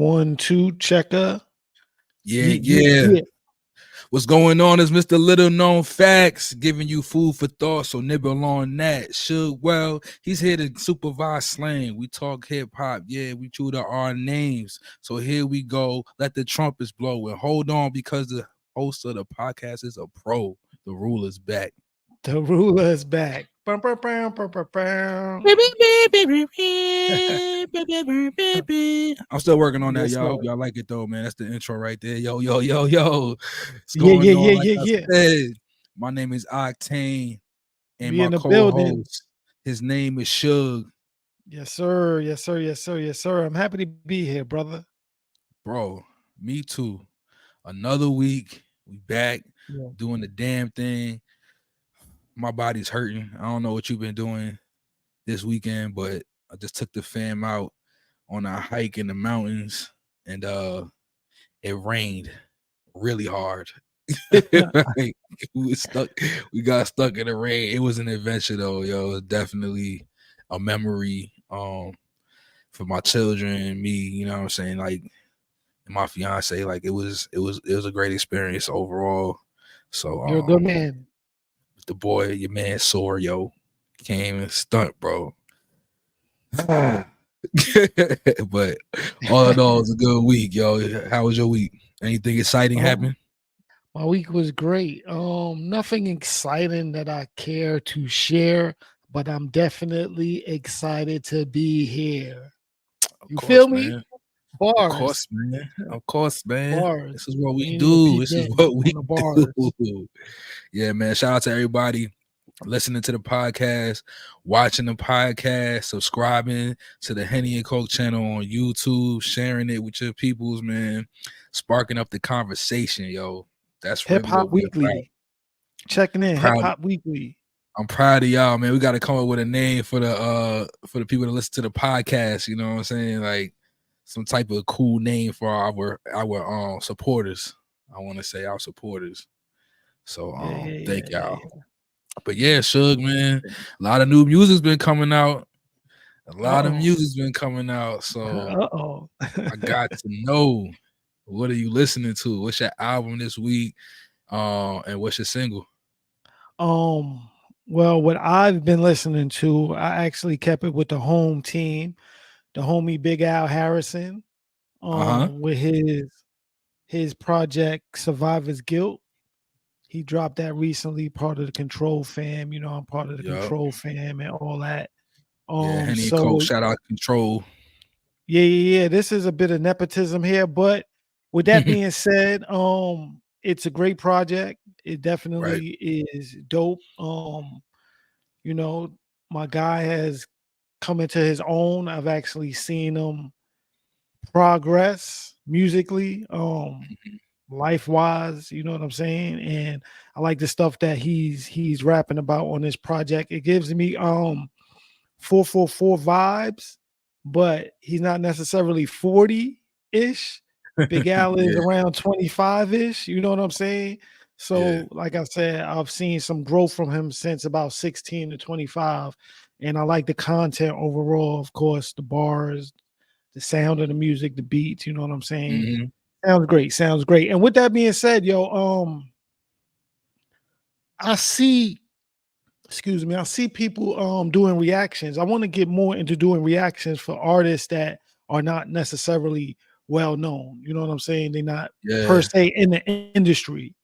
1, 2, checker. Yeah. What's going on is Mr. Little Known Facts, giving you food for thought, so nibble on that. Shug, well, he's here to supervise slang. We talk hip-hop, we chew to our names. So here we go. Let the trumpets blow. And hold on, because the host of the podcast is a pro. The ruler's back. The ruler's back. I'm still working on that, y'all. I hope y'all like it though, man. That's the intro right there. Yo. What's going on? I said, my name is Oktane, and my co-host, his name is Shug. Yes, sir. I'm happy to be here, brother. Bro, me too. Another week. We back doing the damn thing. My body's hurting. I don't know what you've been doing this weekend, but I just took the fam out on a hike in the mountains, and it rained really hard. We got stuck in the rain. It was an adventure though, yo. It was definitely a memory for my children and me, you know what I'm saying? Like, and my fiance, like it was a great experience overall. So you're a good man. The boy, your man sore, yo, came and stunt, bro. But all in all, it was a good week, yo. How was your week? Anything exciting happen? My week was great. Nothing exciting that I care to share, but I'm definitely excited to be here. You feel me? Bars. Of course, man. Bars. This is what we do. This is what we do. Yeah, man. Shout out to everybody listening to the podcast, watching the podcast, subscribing to the Henny and Coke channel on YouTube, sharing it with your peoples, man. Sparking up the conversation, yo. That's Hip Hop Weekly. Checking in, Hip Hop Weekly. I'm proud of y'all, man. We got to come up with a name for the people that listen to the podcast. You know what I'm saying? Like some type of cool name for our supporters. I want to say our supporters. So thank y'all. Yeah. But yeah, Shug, man, a lot of new music's been coming out. So I got to know, what are you listening to? What's your album this week? And what's your single? Well, what I've been listening to, I actually kept it with the home team, the homie Bigal Harrison, with his project Survivor's Guilt. He dropped that recently, part of the Control fam. You know, I'm part of the Control fam and all that. Henny Coke, shout out Control. Yeah. This is a bit of nepotism here, but with that being said, it's a great project. It definitely is dope. You know, my guy has come into his own. I've actually seen him progress musically, life-wise, you know what I'm saying? And I like the stuff that he's rapping about on this project. It gives me 444 vibes, but he's not necessarily 40-ish. Big Al is around 25-ish, you know what I'm saying? So, like I said, I've seen some growth from him since about 16 to 25, and I like the content overall. Of course, the bars, the sound of the music, the beats, you know what I'm saying? Mm-hmm. Sounds great. And with that being said, I see people doing reactions. I want to get more into doing reactions for artists that are not necessarily well known. You know what I'm saying? They're not per se in the industry.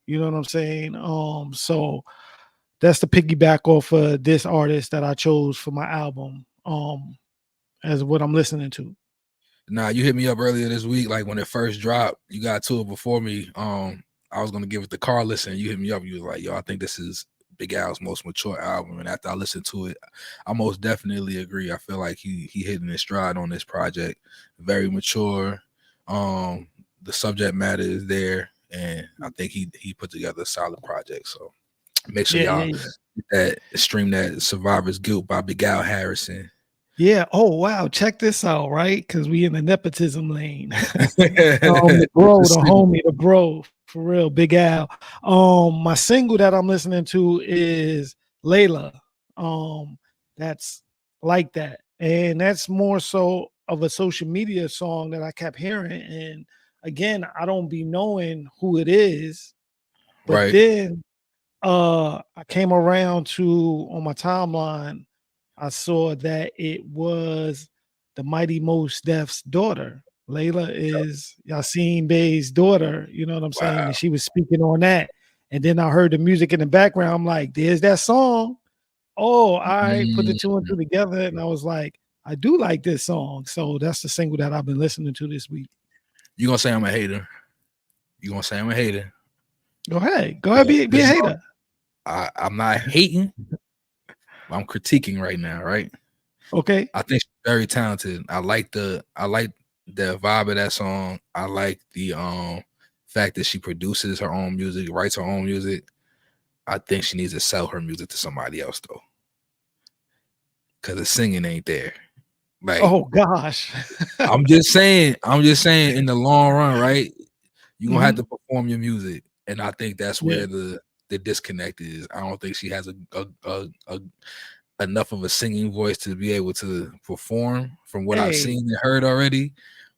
You know what I'm saying? So that's the piggyback off of this artist that I chose for my album, as what I'm listening to. Nah, you hit me up earlier this week, like when it first dropped. You got to it before me. I was gonna give it the car listen. You hit me up. You was like, "Yo, I think this is Big Al's most mature album." And after I listened to it, I most definitely agree. I feel like he hitting his stride on this project. Very mature. The subject matter is there, and I think he put together a solid project. So make sure y'all stream that Survivor's Guilt by Bigal Harrison. Yeah. Oh, wow. Check this out, right? Because we in the nepotism lane. The bro, for real, Big Al. My single that I'm listening to is Layla. That's like that. And that's more so of a social media song that I kept hearing, and again, I don't be knowing who it is, but Right. then I came around to on my timeline, I saw that it was the Mighty Most Def's daughter. Layla is Yasin Bey's daughter, you know what I'm saying? Wow. And she was speaking on that. And then I heard the music in the background. I'm like, there's that song. Oh, I put the Mm. two and two together, and I was like, I do like this song. So that's the single that I've been listening to this week. You gonna say I'm a hater? You gonna say I'm a hater? Go ahead. Go ahead, be a This hater. I'm not hating. I'm critiquing right now, right? Okay. I think she's very talented. I like the vibe of that song. I like the fact that she produces her own music, writes her own music. I think she needs to sell her music to somebody else though. Cause the singing ain't there. Like, Oh gosh. I'm just saying in the long run, right? You're gonna have Mhm. to perform your music. And I think that's Yeah. where the disconnect is. I don't think she has a enough of a singing voice to be able to perform from what I've Hey, seen and heard already.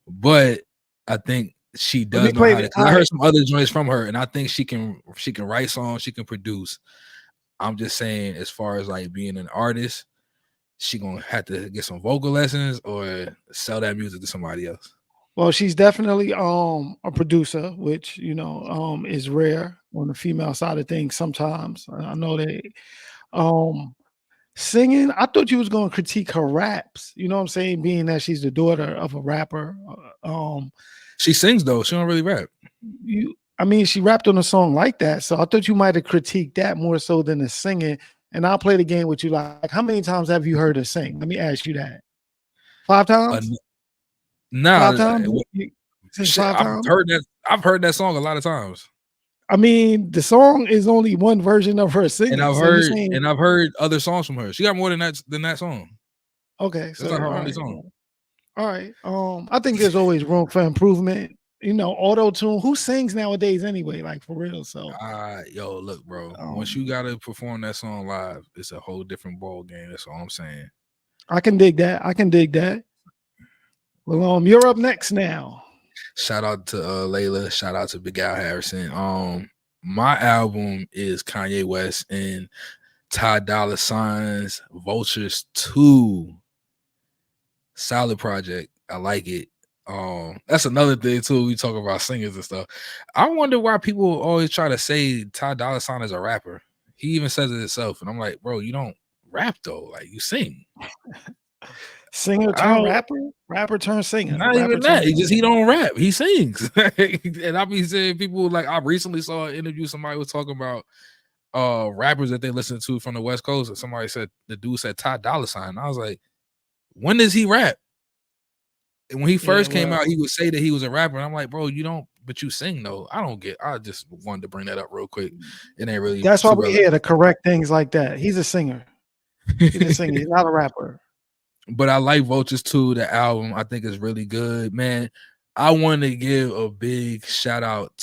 But I think she let me does know play how to, the because all I heard right. some other joints from her, and I think she can write songs, she can produce. I'm just saying, as far as like being an artist, she gonna have to get some vocal lessons or sell that music to somebody else. Well, she's definitely a producer, which is rare on the female side of things sometimes. I know that um singing, I thought you was gonna critique her raps, you know what I'm saying? Being that she's the daughter of a rapper. She sings though, she don't really rap. I mean, she rapped on a song like that, so I thought you might have critiqued that more so than the singing. And I'll play the game with you. Like, how many times have you heard her sing? Let me ask you that. 5 Uh, times? 5 nah, times? You sing shit, 5 times? I've heard that song a lot of times. I mean, the song is only one version of her And singing. So you're saying, I've heard other songs from her. She got more than that song. okay, That's so not her all only right, song. all right. I think there's always room for improvement. Auto tune. Who sings nowadays anyway? Like for real. So, Yo, look, bro. Once you um, gotta perform that song live, it's a whole different ball game. That's all I'm saying. I can dig that. I can dig that. Well, you're up next now. Shout out to Layla. Shout out to Bigal Harrison. My album is Kanye West and Ty Dolla Sign's Vultures 2. Solid project. I like it. That's another thing too. We talk about singers and stuff. I wonder why people always try to say Ty Dolla Sign is a rapper. He even says it himself, and I'm like, bro, you don't rap though. Like you sing. Singer I turn don't. rapper, rapper turn singer, Not rapper even that. turn He singer. don't rap. He sings. And I be saying people like I recently saw an interview. Somebody was talking about rappers that they listen to from the West Coast, and somebody said the dude said Ty Dolla Sign. I was like, when does he rap? And when he Yeah, first came out, well, he would say that he was a rapper. And I'm like, bro, you don't, but you sing though. I don't get. I just wanted to bring that up real quick. It ain't really that's why too we're relevant. here to correct things like that. He's a singer. He's a singer. He's not a rapper. But I like Vultures 2, the album. I think it's really good, man. I want to give a big shout out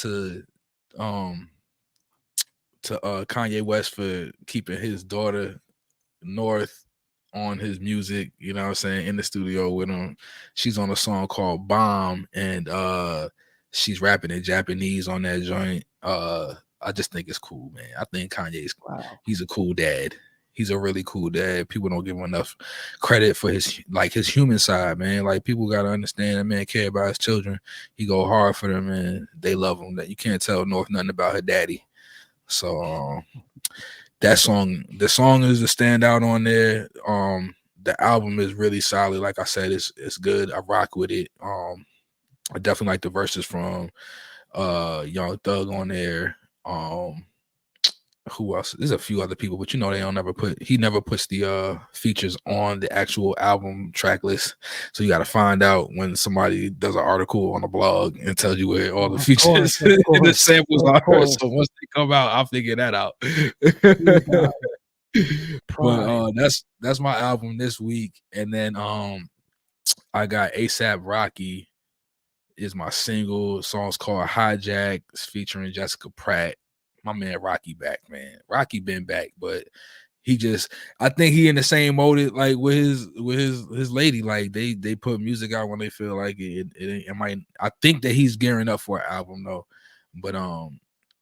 um to Kanye West for keeping his daughter North on his music, you know what I'm saying, in the studio with him. She's on a song called Bomb, and she's rapping in Japanese on that joint. I just think it's cool, man. I think Wow. he's a cool dad. He's a really cool dad. People don't give him enough credit for his human side, man. Like people gotta understand that man care about his children. He go hard for them, and they love him. That you can't tell North nothing about her daddy. So the song is a standout on there. The album is really solid. Like I said, it's good. I rock with it. I definitely like the verses from Young Thug on there. Who else? There's a few other people, but they don't never he never puts the features on the actual album track list. So you got to find out when somebody does an article on a blog and tells you where all the features Of and the course, samples of are. course. So once they come out, I'll figure that out. You got But pride. that's my album this week. And then I got ASAP Rocky is my single. Song's called Hijack. It's featuring Jessica Pratt. My man Rocky back, man. Rocky been back, but he just, I think he in the same mode like with his lady. Like they put music out when they feel like it might. I think that he's gearing up for an album though, but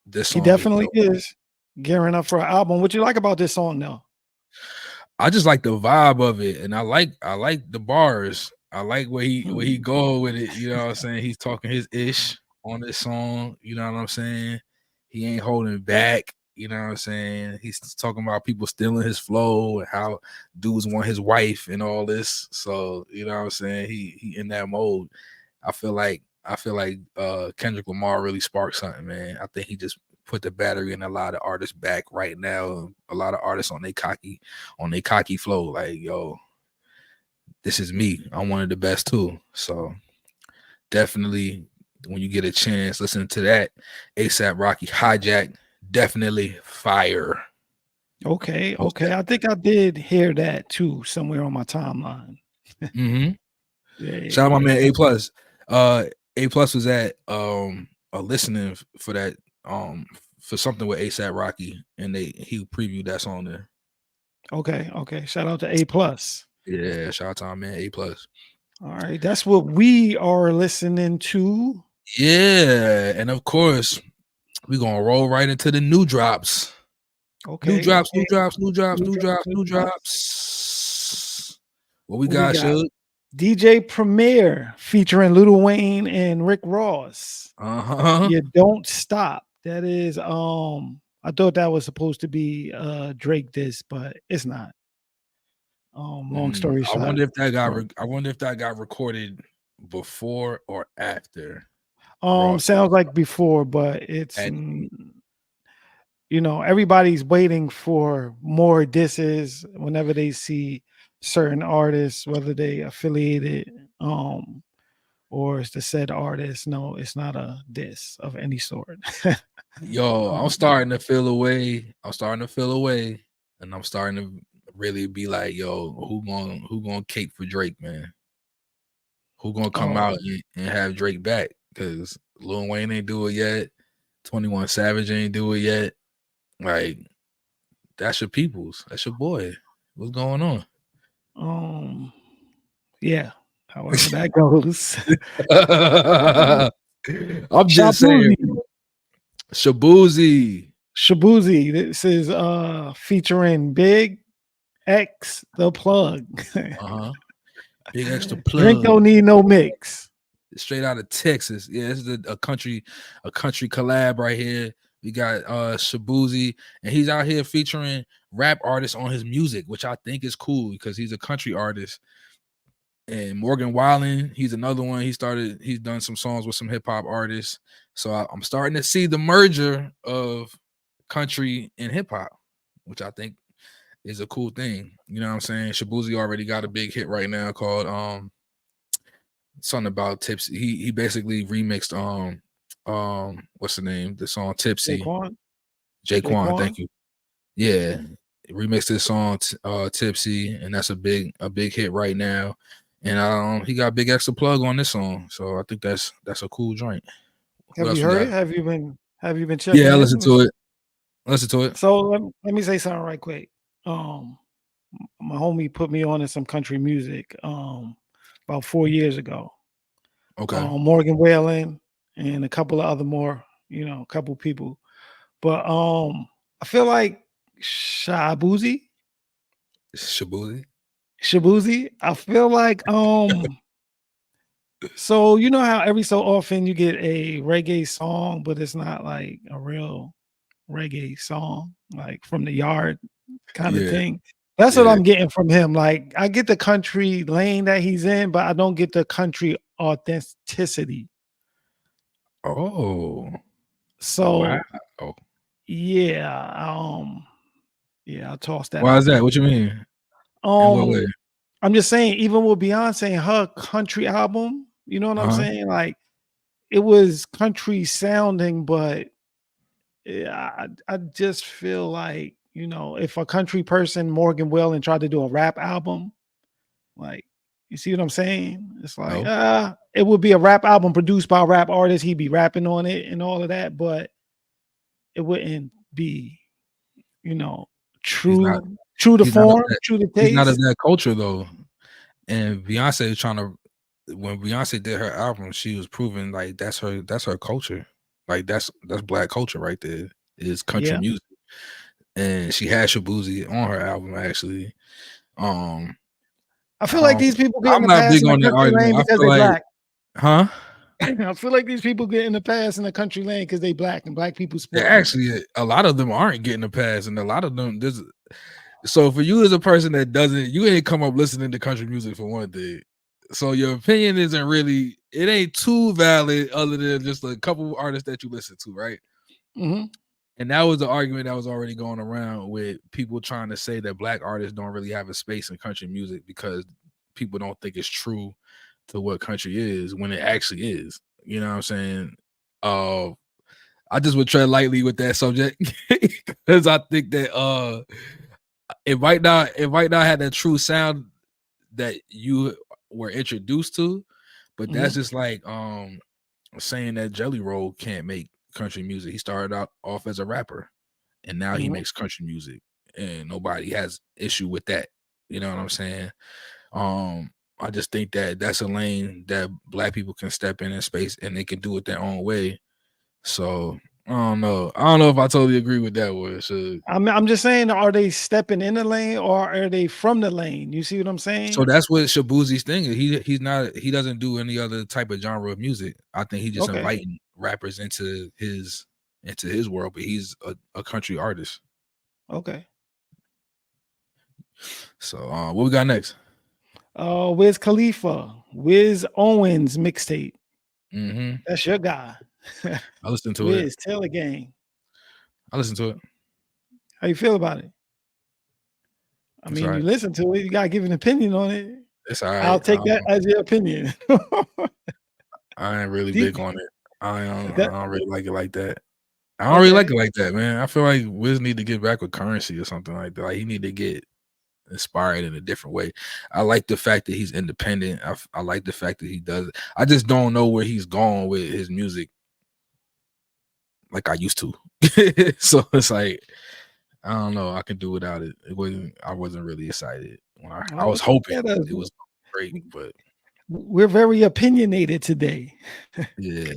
this He song is definitely dope. is gearing up for an album. What you like about this song now? I just like the vibe of it, and I like the bars. I like where he go with it. You know what I'm saying? He's talking his ish on this song. You know what I'm saying? He ain't holding back. You know what I'm saying? He's talking about people stealing his flow and how dudes want his wife and all this. So you know what I'm saying? He in that mode. I feel like Kendrick Lamar really sparked something, man. I think he just put the battery in a lot of artists back right now. A lot of artists on their cocky flow. Like, yo, this is me. I'm one of the best too. So definitely when you get a chance, listen to that. ASAP Rocky Hijack. Definitely fire. Okay. Post that. I think I did hear that too somewhere on my timeline. Mm-hmm. Yeah. Shout out my man A Plus. A Plus was at a listening for that for something with ASAP Rocky, and he previewed that song there. Okay. Shout out to A Plus. Yeah, shout out to our man A Plus. All right, that's what we are listening to. Yeah, and of course, we're gonna roll right into the new drops. Okay. New drops. What we got, Shug? DJ Premier featuring Lil Wayne and Rick Ross. You Don't Stop. That is I thought that was supposed to be Drake diss, but it's not. Long story short. I wonder if that got recorded before or after. Ross. Sounds like before, but it's everybody's waiting for more disses whenever they see certain artists, whether they affiliated or it's the said artist. No, it's not a diss of any sort. Yo, I'm starting to feel away. And I'm starting to really be like, yo, who gonna cape for Drake, man? Who gonna come out and have Drake back? Because Lil Wayne ain't do it yet. 21 Savage ain't do it yet. Like, that's your peoples. That's your boy. What's going on? Yeah. However that goes. I'm just saying. Shabuzi. This is featuring Big X the Plug. Big X the Plug. Drink don't need no mix. Straight out of Texas. Yeah, this is a country collab right here. We got Shabuzi, and he's out here featuring rap artists on his music, which I think is cool because he's a country artist. And Morgan Wallen, he's another one. He's done some songs with some hip hop artists. So I'm starting to see the merger of country and hip hop, which I think is a cool thing. You know what I'm saying? Shabuzi already got a big hit right now called something about Tipsy. He basically remixed what's the name? The song Tipsy. Jaquan, thank you. Yeah. Remixed this song Tipsy, and that's a big hit right now. And he got Big Extra Plug on this song. So I think that's a cool joint. Have you heard it? Have you been checking? Yeah, listen to it. So let me say something right quick. My homie put me on to some country music about 4 years ago. Okay. Morgan Wallen and a couple of other more, a couple people. But I feel like Shabuzi. I feel like so you know how every so often you get a reggae song, but it's not like a real reggae song, like from the yard kind of thing. That's what I'm getting from him. Like I get the country lane that he's in, but I don't get the country authenticity. Oh. So wow. Yeah, I'll toss that. Why is that? What you mean? I'm just saying, even with Beyonce and her country album, you know what I'm saying? Like it was country sounding, but I just feel like, if a country person, Morgan Wallen, tried to do a rap album, like, you see what I'm saying? It's like, it would be a rap album produced by a rap artist. He'd be rapping on it and all of that, but it wouldn't be, true. True to He's not of form, that. true to He's not of taste. that culture though. And Beyonce is trying to. When Beyonce did her album, she was proving like that's her culture. Like that's black culture right there. Is country Yeah. music. And she had Shabuzi on her album actually. Um, I feel like these people get in I'm the not past big in the on that country argument. lane I because feel they like, black. huh? I feel like these people get in the past in the country lane because they black and black people Yeah, support them. actually, a lot of them aren't getting a pass, and a lot of them. So for you as a person that doesn't, you ain't come up listening to country music for one thing. So your opinion isn't really, it ain't too valid other than just a couple artists that you listen to, right? Mm-hmm. And that was the argument that was already going around with people trying to say that black artists don't really have a space in country music because people don't think it's true to what country is when it actually is. You know what I'm saying? I just would tread lightly with that subject because I think that it might not have that true sound that you were introduced to, but Mm-hmm. that's just like saying that Jelly Roll can't make country music. He started out off as a rapper and now he Mm-hmm. makes country music and nobody has issue with that. You know what I'm saying? I just think that that's a lane that black people can step in space and they can do it their own way. So I don't know. I don't know if I totally agree with that one. So I'm just saying, are they stepping in the lane or are they from the lane? You see what I'm saying? that's what Shabuzi's thing is. He doesn't do any other type of genre of music. I think he's just Okay. inviting rappers into his world, but he's a country artist. Okay. So what we got next? Wiz Khalifa, Wiz Owens mixtape. Mm-hmm. That's your guy. I listened to it. Wiz Taylor Gang. I listened to it. How you feel about it? I It's mean, all you right. listen to it, you gotta give an opinion on it. It's all I'll right. take that as your opinion. I ain't really D- big on it. I that, don't really like it like that. I don't really like okay. it like that, man. I feel like Wiz need to get back with Currency or something like that. Like he need to get inspired in a different way. I like the fact that he's independent. I like the fact that he does it. I just don't know where he's going with his music like I used to. So it's like I don't know. I can do without it. I wasn't really excited when I I'll was take hoping that as it was great, but we're very opinionated today. yeah,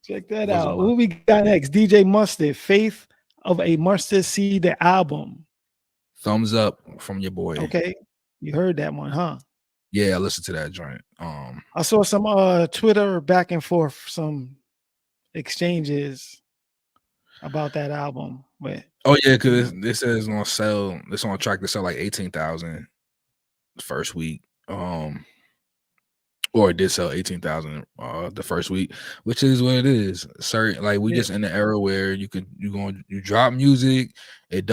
Check it that wasn't out. my What we got next? DJ Mustard, Faith of a Mustard Seed, the album. thumbs up from your boy. Okay. You heard that one, huh? Yeah, listen to that joint. I saw some Twitter back and forth, some exchanges about that album. But Oh yeah, because this is gonna sell. It's on track to sell like 18,000 first week. Or it did sell 18,000 the first week, which is what it is. Certain like we yeah, just in the era where you drop music, it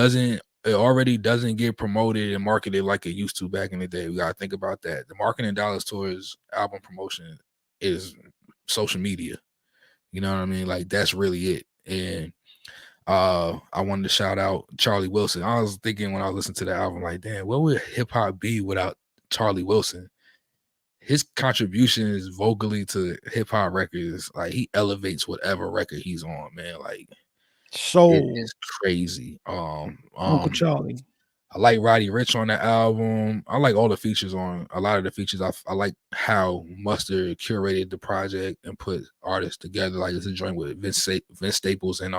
already doesn't get promoted and marketed like it used to back in the day. We gotta think about that. The marketing dollars towards album promotion is social media. You know what I mean? Like that's really it. And I wanted to shout out Charlie Wilson. I was thinking when I listened to the album, like, damn, what would hip hop be without Charlie Wilson? His contributions vocally to hip hop records, like he elevates whatever record he's on, man. Like it Soul, is crazy. Uncle Charlie. I like Roddy Ricch on the album. I like all the features on a lot of the features. I like how Mustard curated the project and put artists together. Like it's a joint with Vince Staples and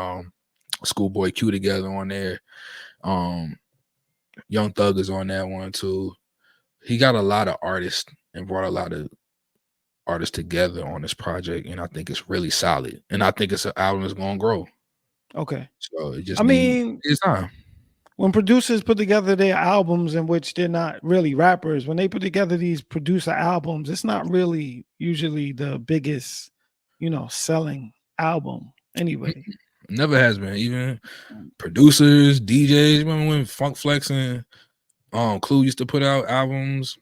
Schoolboy Q together on there. Young Thug is on that one too. He got a lot of artists and brought a lot of artists together on this project, and I think it's really solid. And I think it's an album that's gonna grow. Okay. So it I just needs mean, its time. when producers put together their albums in which they're not really rappers, when they put together these producer albums, it's not really usually the biggest, selling album anyway. Never has been. Even producers, DJs. Remember when Funk Flex and Clue used to put out albums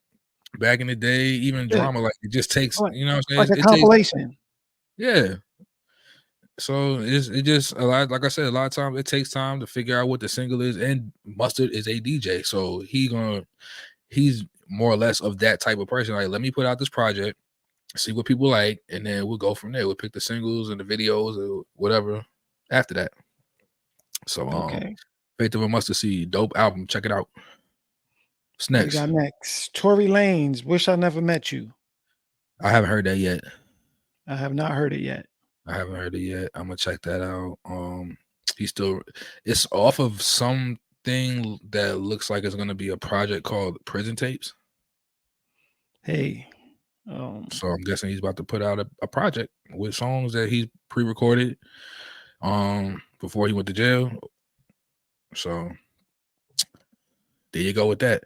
back in the day? Even Yeah, Drama, like it just takes, like, you know what I'm like saying? a It takes, compilation. yeah. So it just a lot. Like I said, a lot of times it takes time to figure out what the single is. And Mustard is a DJ, so he's more or less of that type of person. Like, let me put out this project, see what people like, and then we'll go from there. We'll pick the singles and the videos or whatever after that. So Okay. Faith of a Mustard Seed, dope album. Check it out. What's What we next? got next? Tory Lanez, Wish I Never Met You. I haven't heard that yet. I have not heard it yet. I haven't heard it yet. I'm gonna check that out. He's still. It's off of something that looks like it's gonna be a project called Prison Tapes. Hey, So I'm guessing he's about to put out a project with songs that he pre-recorded before he went to jail. So there you go with that.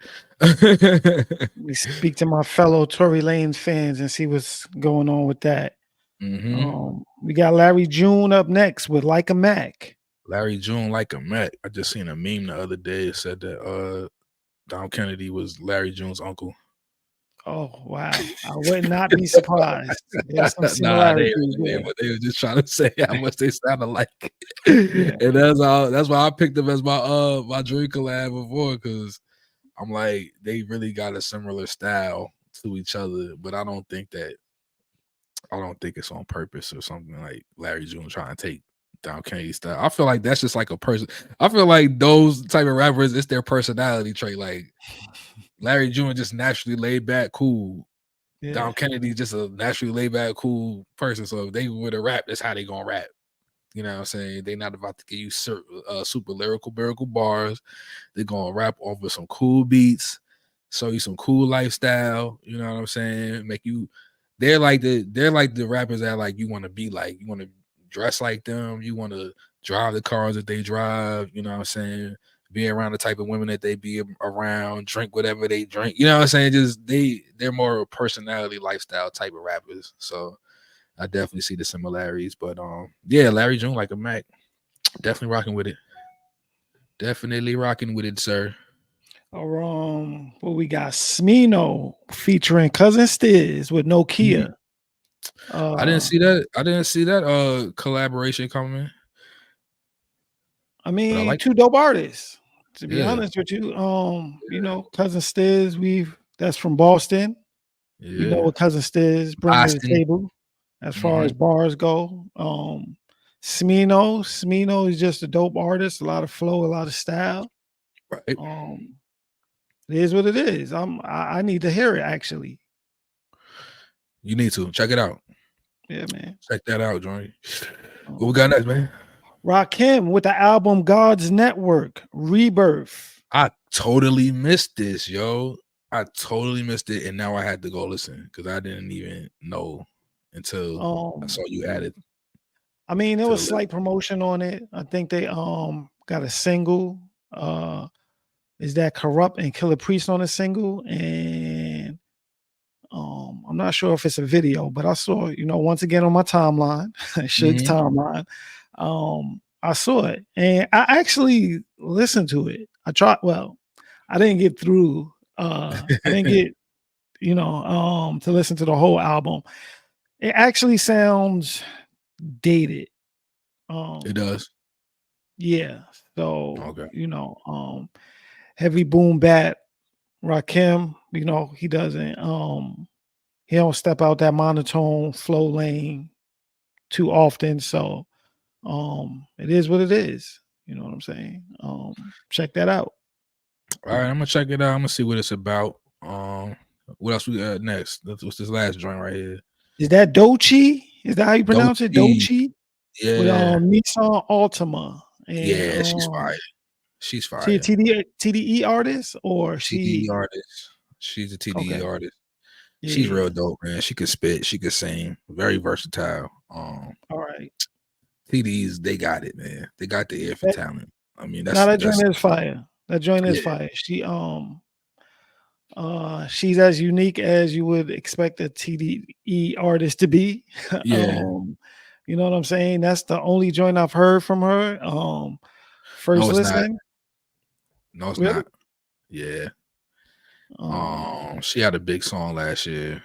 we speak to my fellow Tory Lanez fans and see what's going on with that. We got Larry June up next with Like a Mac. Larry June, Like a Mac. I just seen a meme the other day. It said that Don Kennedy was Larry June's uncle. Oh wow! I would not be surprised. There's some similarities they were just trying to say how much they sound alike. Yeah. And that's why I picked them as my dream collab before, because I'm like, they really got a similar style to each other, but I don't think it's on purpose or something, like Larry June trying to take Don Kennedy style. I feel like that's just like a person. I feel like those type of rappers, it's their personality trait. Like Larry June just naturally laid back, cool. Yeah. Don Kennedy just a naturally laid back, cool person. So if they were to rap, that's how they gonna rap. You know what I'm saying? They not about to give you super lyrical bars. They're gonna rap over some cool beats, show you some cool lifestyle. You know what I'm saying? Make you. They're like the rappers that like you want to be like. You want to dress like them. You want to drive the cars that they drive. You know what I'm saying? Be around the type of women that they be around, drink whatever they drink. You know what I'm saying? Just they're more a personality, lifestyle type of rappers. So I definitely see the similarities. But yeah, Larry June, Like a Mac, definitely rocking with it. Definitely rocking with it, sir. What we got? Smino featuring Cousin Stiz with Nokia. I didn't see that. I didn't see that collaboration coming. I mean, like two dope artists. To be honest with you, you know, Cousin Stiz, that's from Boston. Yeah. We know what Cousin Stiz brings to the table as far as bars go. Smino is just a dope artist, a lot of flow, a lot of style. Right. It is what it is. I need to hear it actually. You need to check it out. Yeah, man. Check that out, Johnny. What we got next, man? Rakim with the album God's Network, Rebirth. I totally missed this, yo. I totally missed it, and now I had to go listen because I didn't even know until I saw you added. I mean, there was slight promotion on it. I think they got a single. Is that Corrupt and Killer Priest on a single? And I'm not sure if it's a video, but I saw, you know, once again on my timeline, Shug's timeline. I saw it and I actually listened to it. I didn't get through. I didn't get, you know, to listen to the whole album. It actually sounds dated. It does. Yeah. So, you know, heavy boom bap, Rakim, you know, he doesn't he don't step out that monotone flow lane too often. So it is what it is. You know what I'm saying? Check that out. All right, I'm gonna check it out. I'm gonna see what it's about. What else we got next? What's this last joint right here? Is that Doechii? Is that how you pronounce it? Doechii? Yeah. With Nissan Altima. And, yeah, she's fire. She's fire. She a TDE artist or TDE artist? She's a TDE artist. Yeah. She's real dope, man. She could spit, she could sing, very versatile. All right. TDEs, they got it, man. They got the ear for talent. I mean, that joint is fire. That joint is fire. She's as unique as you would expect a TDE artist to be. Yeah. You know what I'm saying? That's the only joint I've heard from her. First listen. No, it's not. Yeah. She had a big song last year.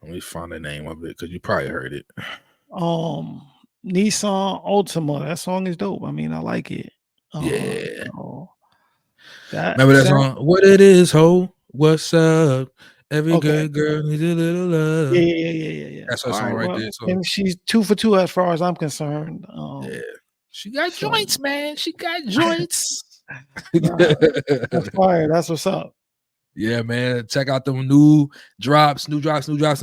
Let me find the name of it because you probably heard it. Nissan Altima. That song is dope. I mean, I like it. Yeah. Remember that song? What it is, ho? What's up? Every good girl needs a little love. Yeah. That's her song right there. So. And she's 2 for 2 as far as I'm concerned. Yeah. She got joints, man. She got joints. Nah, that's fire. That's what's up. Yeah, man. Check out them new drops New drops, new that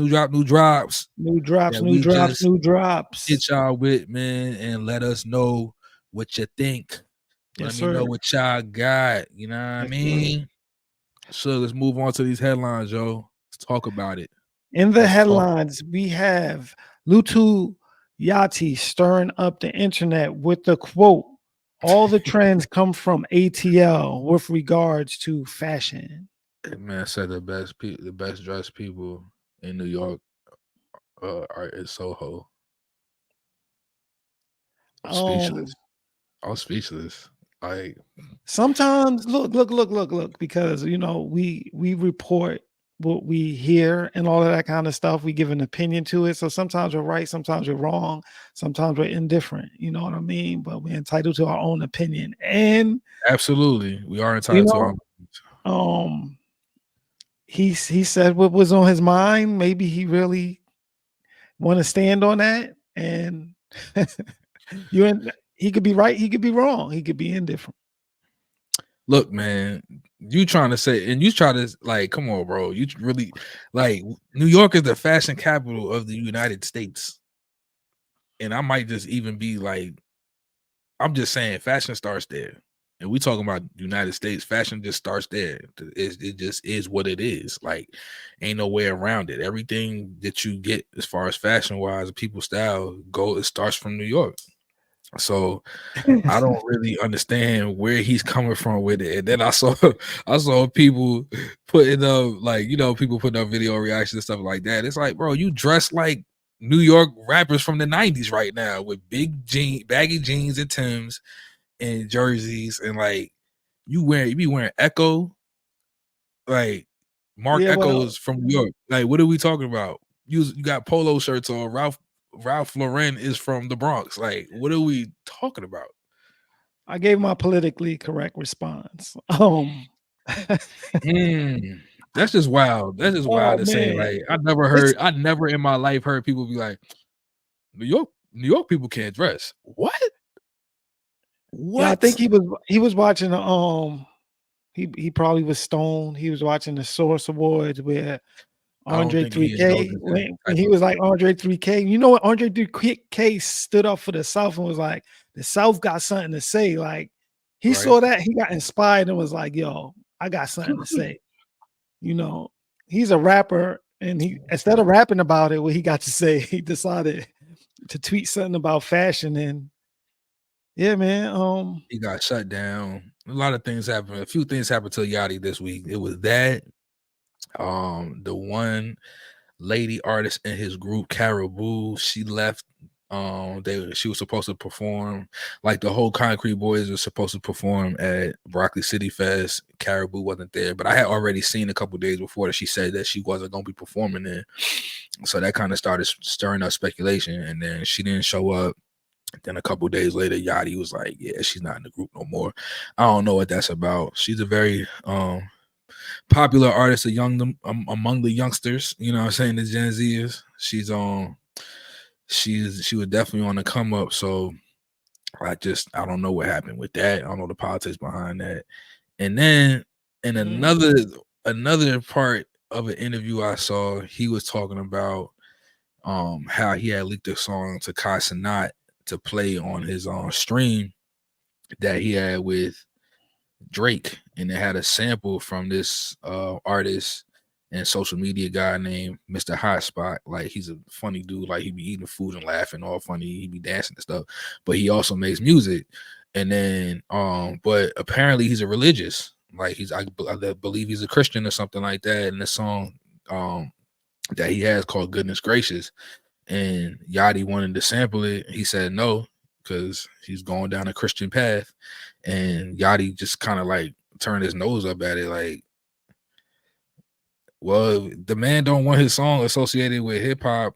drops, we just new drops. hit y'all with, man, and let us know what you think. Let Yes, me know sir. what y'all got. You know what I Yes, mean? So let's move on to these headlines, yo. Let's talk about it. In the Let's talk. headlines, we have Lutu Yachty stirring up the internet with the quote, all the trends come from ATL with regards to fashion. That man said the best dressed people in New York are in Soho. I'm Um, speechless. I'm speechless. Like, Sometimes look, because you know, we report what we hear and all of that kind of stuff. We give an opinion to it. So sometimes we're right, sometimes we're wrong, sometimes we're indifferent. You know what I mean? But we're entitled to our own opinion. And absolutely, we are you entitled to our. know, he said what was on his mind. Maybe he really want to stand on that. And he could be right, he could be wrong, he could be indifferent. Look, man, you trying to say, and you try to like, come on, bro. You really like New York is the fashion capital of the United States, and I might just even be like, I'm just saying, fashion starts there. And we talking about the United States, fashion just starts there. It just is what it is. Like, ain't no way around it. Everything that you get as far as fashion wise, people style, it starts from New York. So I don't really understand where he's coming from with it. And then I saw people putting up, like, you know, people putting up video reactions and stuff like that. It's like, bro, you dress like New York rappers from the 90s right now with baggy jeans and Timbs and jerseys, and like you be wearing Echo, like Mark Yeah, well, Echoes from New York. Like, what are we talking about? You got polo shirts on. Ralph Lauren is from the Bronx. Like, what are we talking about? I gave my politically correct response. That's just wild. That's just wild Oh to say. man, Like, it's I never in my life heard people be like, New York people can't dress. What? yeah. I think What? he was watching. He probably was stoned. He was watching the Source Awards where I don't Andre think he 3K indulges in when type he of. was like Andre 3K. You know what? Andre 3K stood up for the South and was like, the South got something to say. Like he Right? saw that, he got inspired and was like, yo, I got something to say. You know, he's a rapper, and he instead of rapping about it, what he got to say, he decided to tweet something about fashion. And yeah, man. He got shut down. A lot of things happened. A few things happened to Yachty this week. It was that the one lady artist in his group, Caribou, she left. She was supposed to perform, like the whole Concrete Boys was supposed to perform at Broccoli City Fest. Caribou wasn't there, but I had already seen a couple days before that she said that she wasn't gonna be performing there. So that kind of started stirring up speculation, and then she didn't show up. Then a couple days later, Yachty was like, "Yeah, she's not in the group no more." I don't know what that's about. She's a very popular artist among the youngsters. You know what I'm saying? The Gen Zers. She was definitely on the come up. So I don't know what happened with that. I don't know the politics behind that. And then in another part of an interview I saw, he was talking about how he had leaked a song to Kai Cenat to play on his stream that he had with Drake, and it had a sample from this artist and social media guy named Mr. Hotspot. Like, he's a funny dude. Like, he be eating food and laughing, all funny. He be dancing and stuff, but he also makes music. And then, but apparently he's a religious. Like, I believe he's a Christian or something like that. And the song that he has called "Goodness Gracious," and Yachty wanted to sample it. He said no because he's going down a Christian path, and Yachty just kind of like turned his nose up at it, like, well, the man don't want his song associated with hip hop,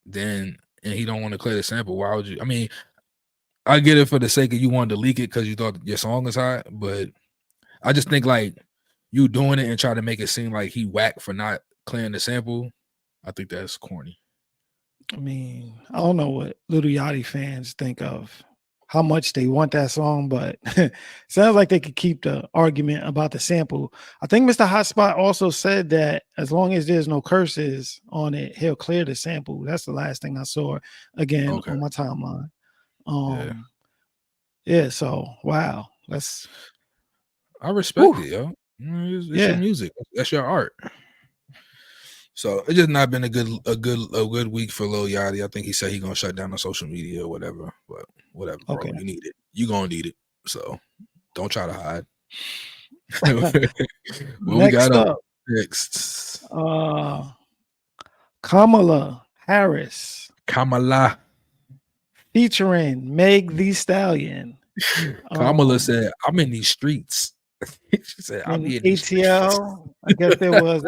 then, and he don't want to clear the sample. Why would you? I mean, I get it for the sake of you wanted to leak it because you thought your song is hot, but I just think like you doing it and try to make it seem like he whack for not clearing the sample. I think that's corny. I mean, I don't know what Little Yachty fans think of how much they want that song, but sounds like they could keep the argument about the sample. I think Mr. Hotspot also said that as long as there's no curses on it, he'll clear the sample. That's the last thing I saw again Okay. on my timeline. Yeah. Yeah, so wow. That's I respect whew, it, yo. It's your yeah. music. That's your art. So it's just not been a good week for Lil Yachty. I think he said he gonna shut down the social media or whatever. But whatever, bro. Okay. You need it. You gonna need it. So don't try to hide. What we got Next up up, next? Kamala Harris Kamala. featuring Meg Thee Stallion. Kamala said, "I'm in these streets." She said, "I'm In in these streets." ATL, I guess there was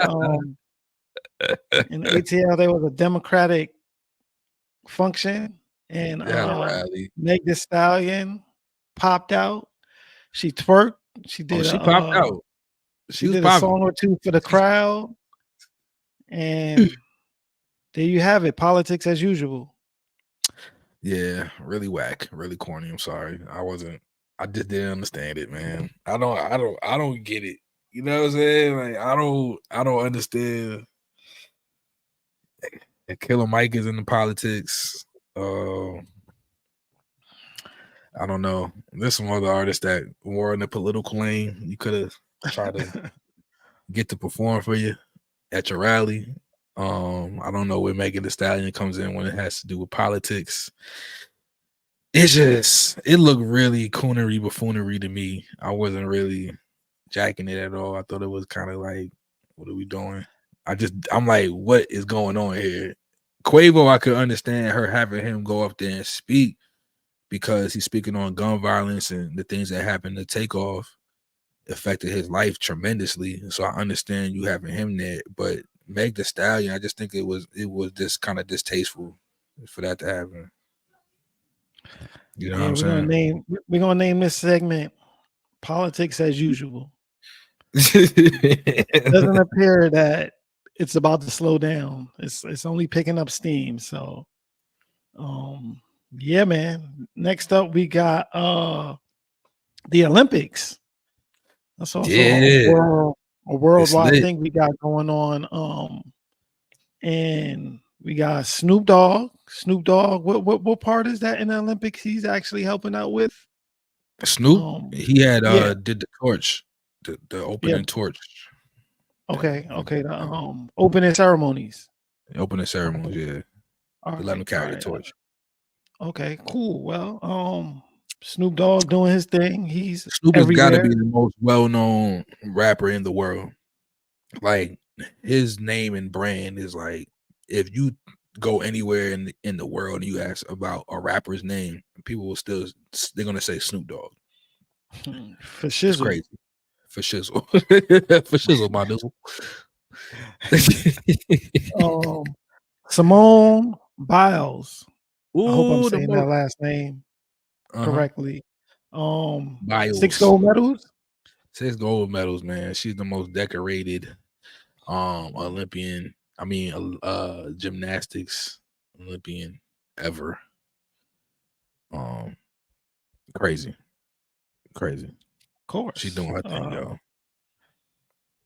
in ATL there was a Democratic function, and They had a rally. Meg Thee Stallion popped out. She twerked. She Oh, did she popped out. she She was did a popping. song or two for the crowd, and there you have it. Politics as usual. Yeah, really whack, really corny. I'm sorry. I just didn't understand it, man. I don't get it. You know what I'm saying? Like I don't understand. And Killer Mike is in the politics. I don't know. There's some other artists that were in the political lane. You could have tried to get to perform for you at your rally. I don't know where Megan Thee Stallion comes in when it has to do with politics. It looked really coonery buffoonery to me. I wasn't really jacking it at all. I thought it was kind of like, what are we doing? I'm like, what is going on here? Quavo, I could understand her having him go up there and speak because he's speaking on gun violence and the things that happened to Takeoff affected his life tremendously. So I understand you having him there, but Meg Thee Stallion, I just think it was just kind of distasteful for that to happen. You know Yeah, what I'm saying? we're gonna name this segment "Politics as Usual." Doesn't appear that it's about to slow down. It's only picking up steam. So, yeah, man. Next up, we got the Olympics. That's also Yeah, a it's worldwide lit. thing we got going on. And we got Snoop Dogg. Snoop Dogg. What part is that in the Olympics? He's actually helping out with. Snoop, he had Yeah, did the torch, the yeah. opening torch. Okay. The opening ceremonies. Opening ceremonies, Okay. yeah. All They let him right. carry the torch. Okay, cool. Well, Snoop Dogg doing his thing. He's Snoop has got to be everywhere. the most well-known rapper in the world. Like his name and brand is like, if you go anywhere in the world and you ask about a rapper's name, people will they're gonna say Snoop Dogg. For It's shizzle. crazy. For shizzle. For shizzle, my nizzle. Simone Biles. I hope I'm Ooh, the saying that most last name correctly. 6 Biles. gold medals. 6 gold medals, man. She's the most decorated Olympian. I mean, gymnastics Olympian ever. Crazy. Of course. She's doing her thing, y'all.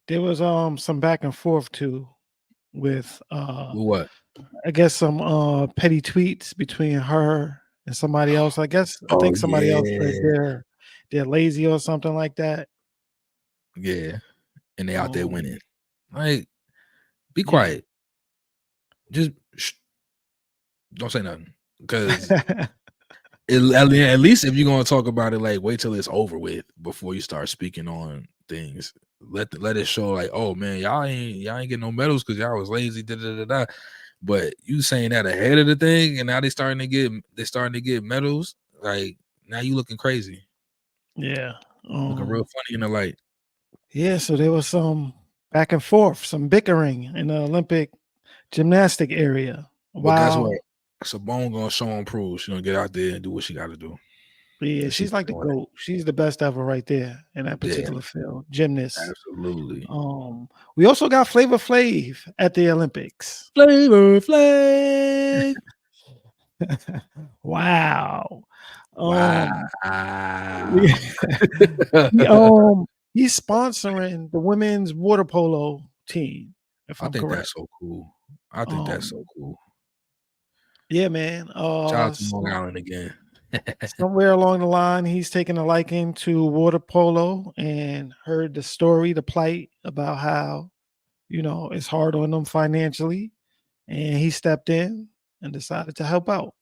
There was some back and forth too with What? I guess some petty tweets between her and somebody else. I Oh think somebody else said yeah, they're lazy or something like that. yeah. And they out there Um, winning. Like, be yeah. quiet. Just don't say nothing. Because at least if you're gonna talk about it, like wait till it's over with before you start speaking on things. Let it show like, oh man, y'all ain't getting no medals because y'all was lazy. Da, da, da, da. But you saying that ahead of the thing, and now they're starting to get medals. Like now you looking crazy. Yeah. Looking real funny in the light. Yeah, so there was some back and forth, some bickering in the Olympic gymnastic area. But guess what? Wow. Simone gonna show and prove. She gonna get out there and do what she got to do. Yeah, And she's she's like the doing it. GOAT. She's the best ever right there in that Yeah, particular field. Gymnast. absolutely. We also got Flavor Flav at the Olympics. Flavor Flav. Wow. Wow. Um, he, he's sponsoring the women's water polo team, if I I'm think correct. that's so cool. I think that's so Um, cool. yeah, man. Shout out to Long Island again. Somewhere along the line, he's taken a liking to water polo and heard the story, the plight about how, it's hard on them financially. And he stepped in and decided to help out.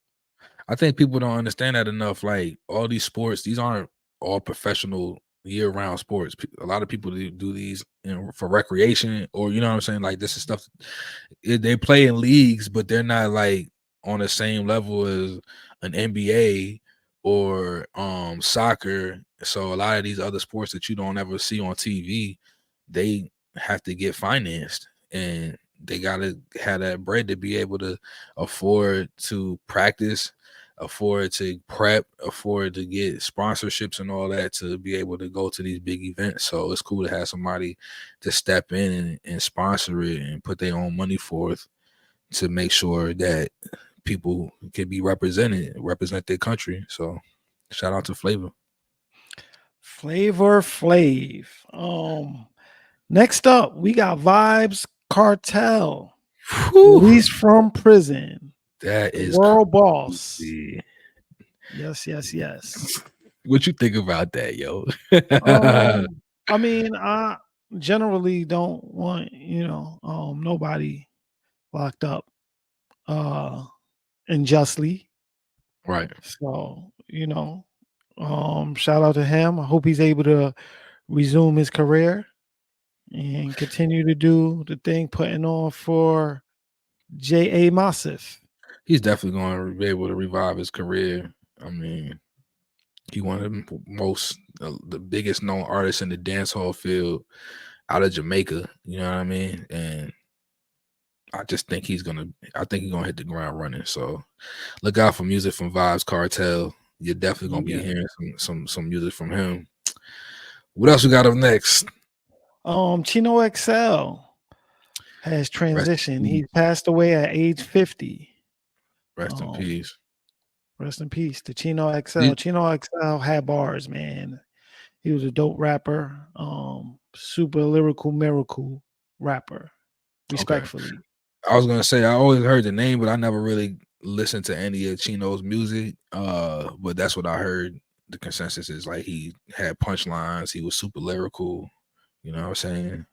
I think people don't understand that enough. Like all these sports, these aren't all professional year-round sports. A lot of people do these, for recreation, or you know what I'm saying. Like this is stuff they play in leagues, but they're not like on the same level as an NBA or soccer. So a lot of these other sports that you don't ever see on TV, they have to get financed, and they gotta have that bread to be able to afford to practice, afford to prep, afford to get sponsorships and all that to be able to go to these big events. So it's cool to have somebody to step in and sponsor it and put their own money forth to make sure that people can be represent their country. So shout out to Flavor. Flavor Flav. Next up, we got Vibes Cartel, Whew, released from prison. that The is world boss. crazy. Yes, yes, yes. What you think about that, yo? I mean, I generally don't want, nobody locked up unjustly. Right. So, shout out to him. I hope he's able to resume his career and continue to do the thing putting on for J.A. Massif. He's definitely going to be able to revive his career. I mean, he one of the most, the biggest known artists in the dancehall field out of Jamaica. You know what I mean? And I just think I think he's gonna hit the ground running. So look out for music from Vibes Cartel. You're definitely gonna be Yeah. hearing some music from him. What else we got up next? Chino XL has Rest transitioned. in He peace. passed away at age 50. Rest in Um, peace. Rest in peace to Chino XL. Did- Chino XL had bars, man. He was a dope rapper. Super lyrical miracle rapper. Okay. Respectfully. I was gonna say I always heard the name, but I never really listened to any of Chino's music. But that's what I heard. The consensus is like he had punchlines, he was super lyrical, you know what I'm saying?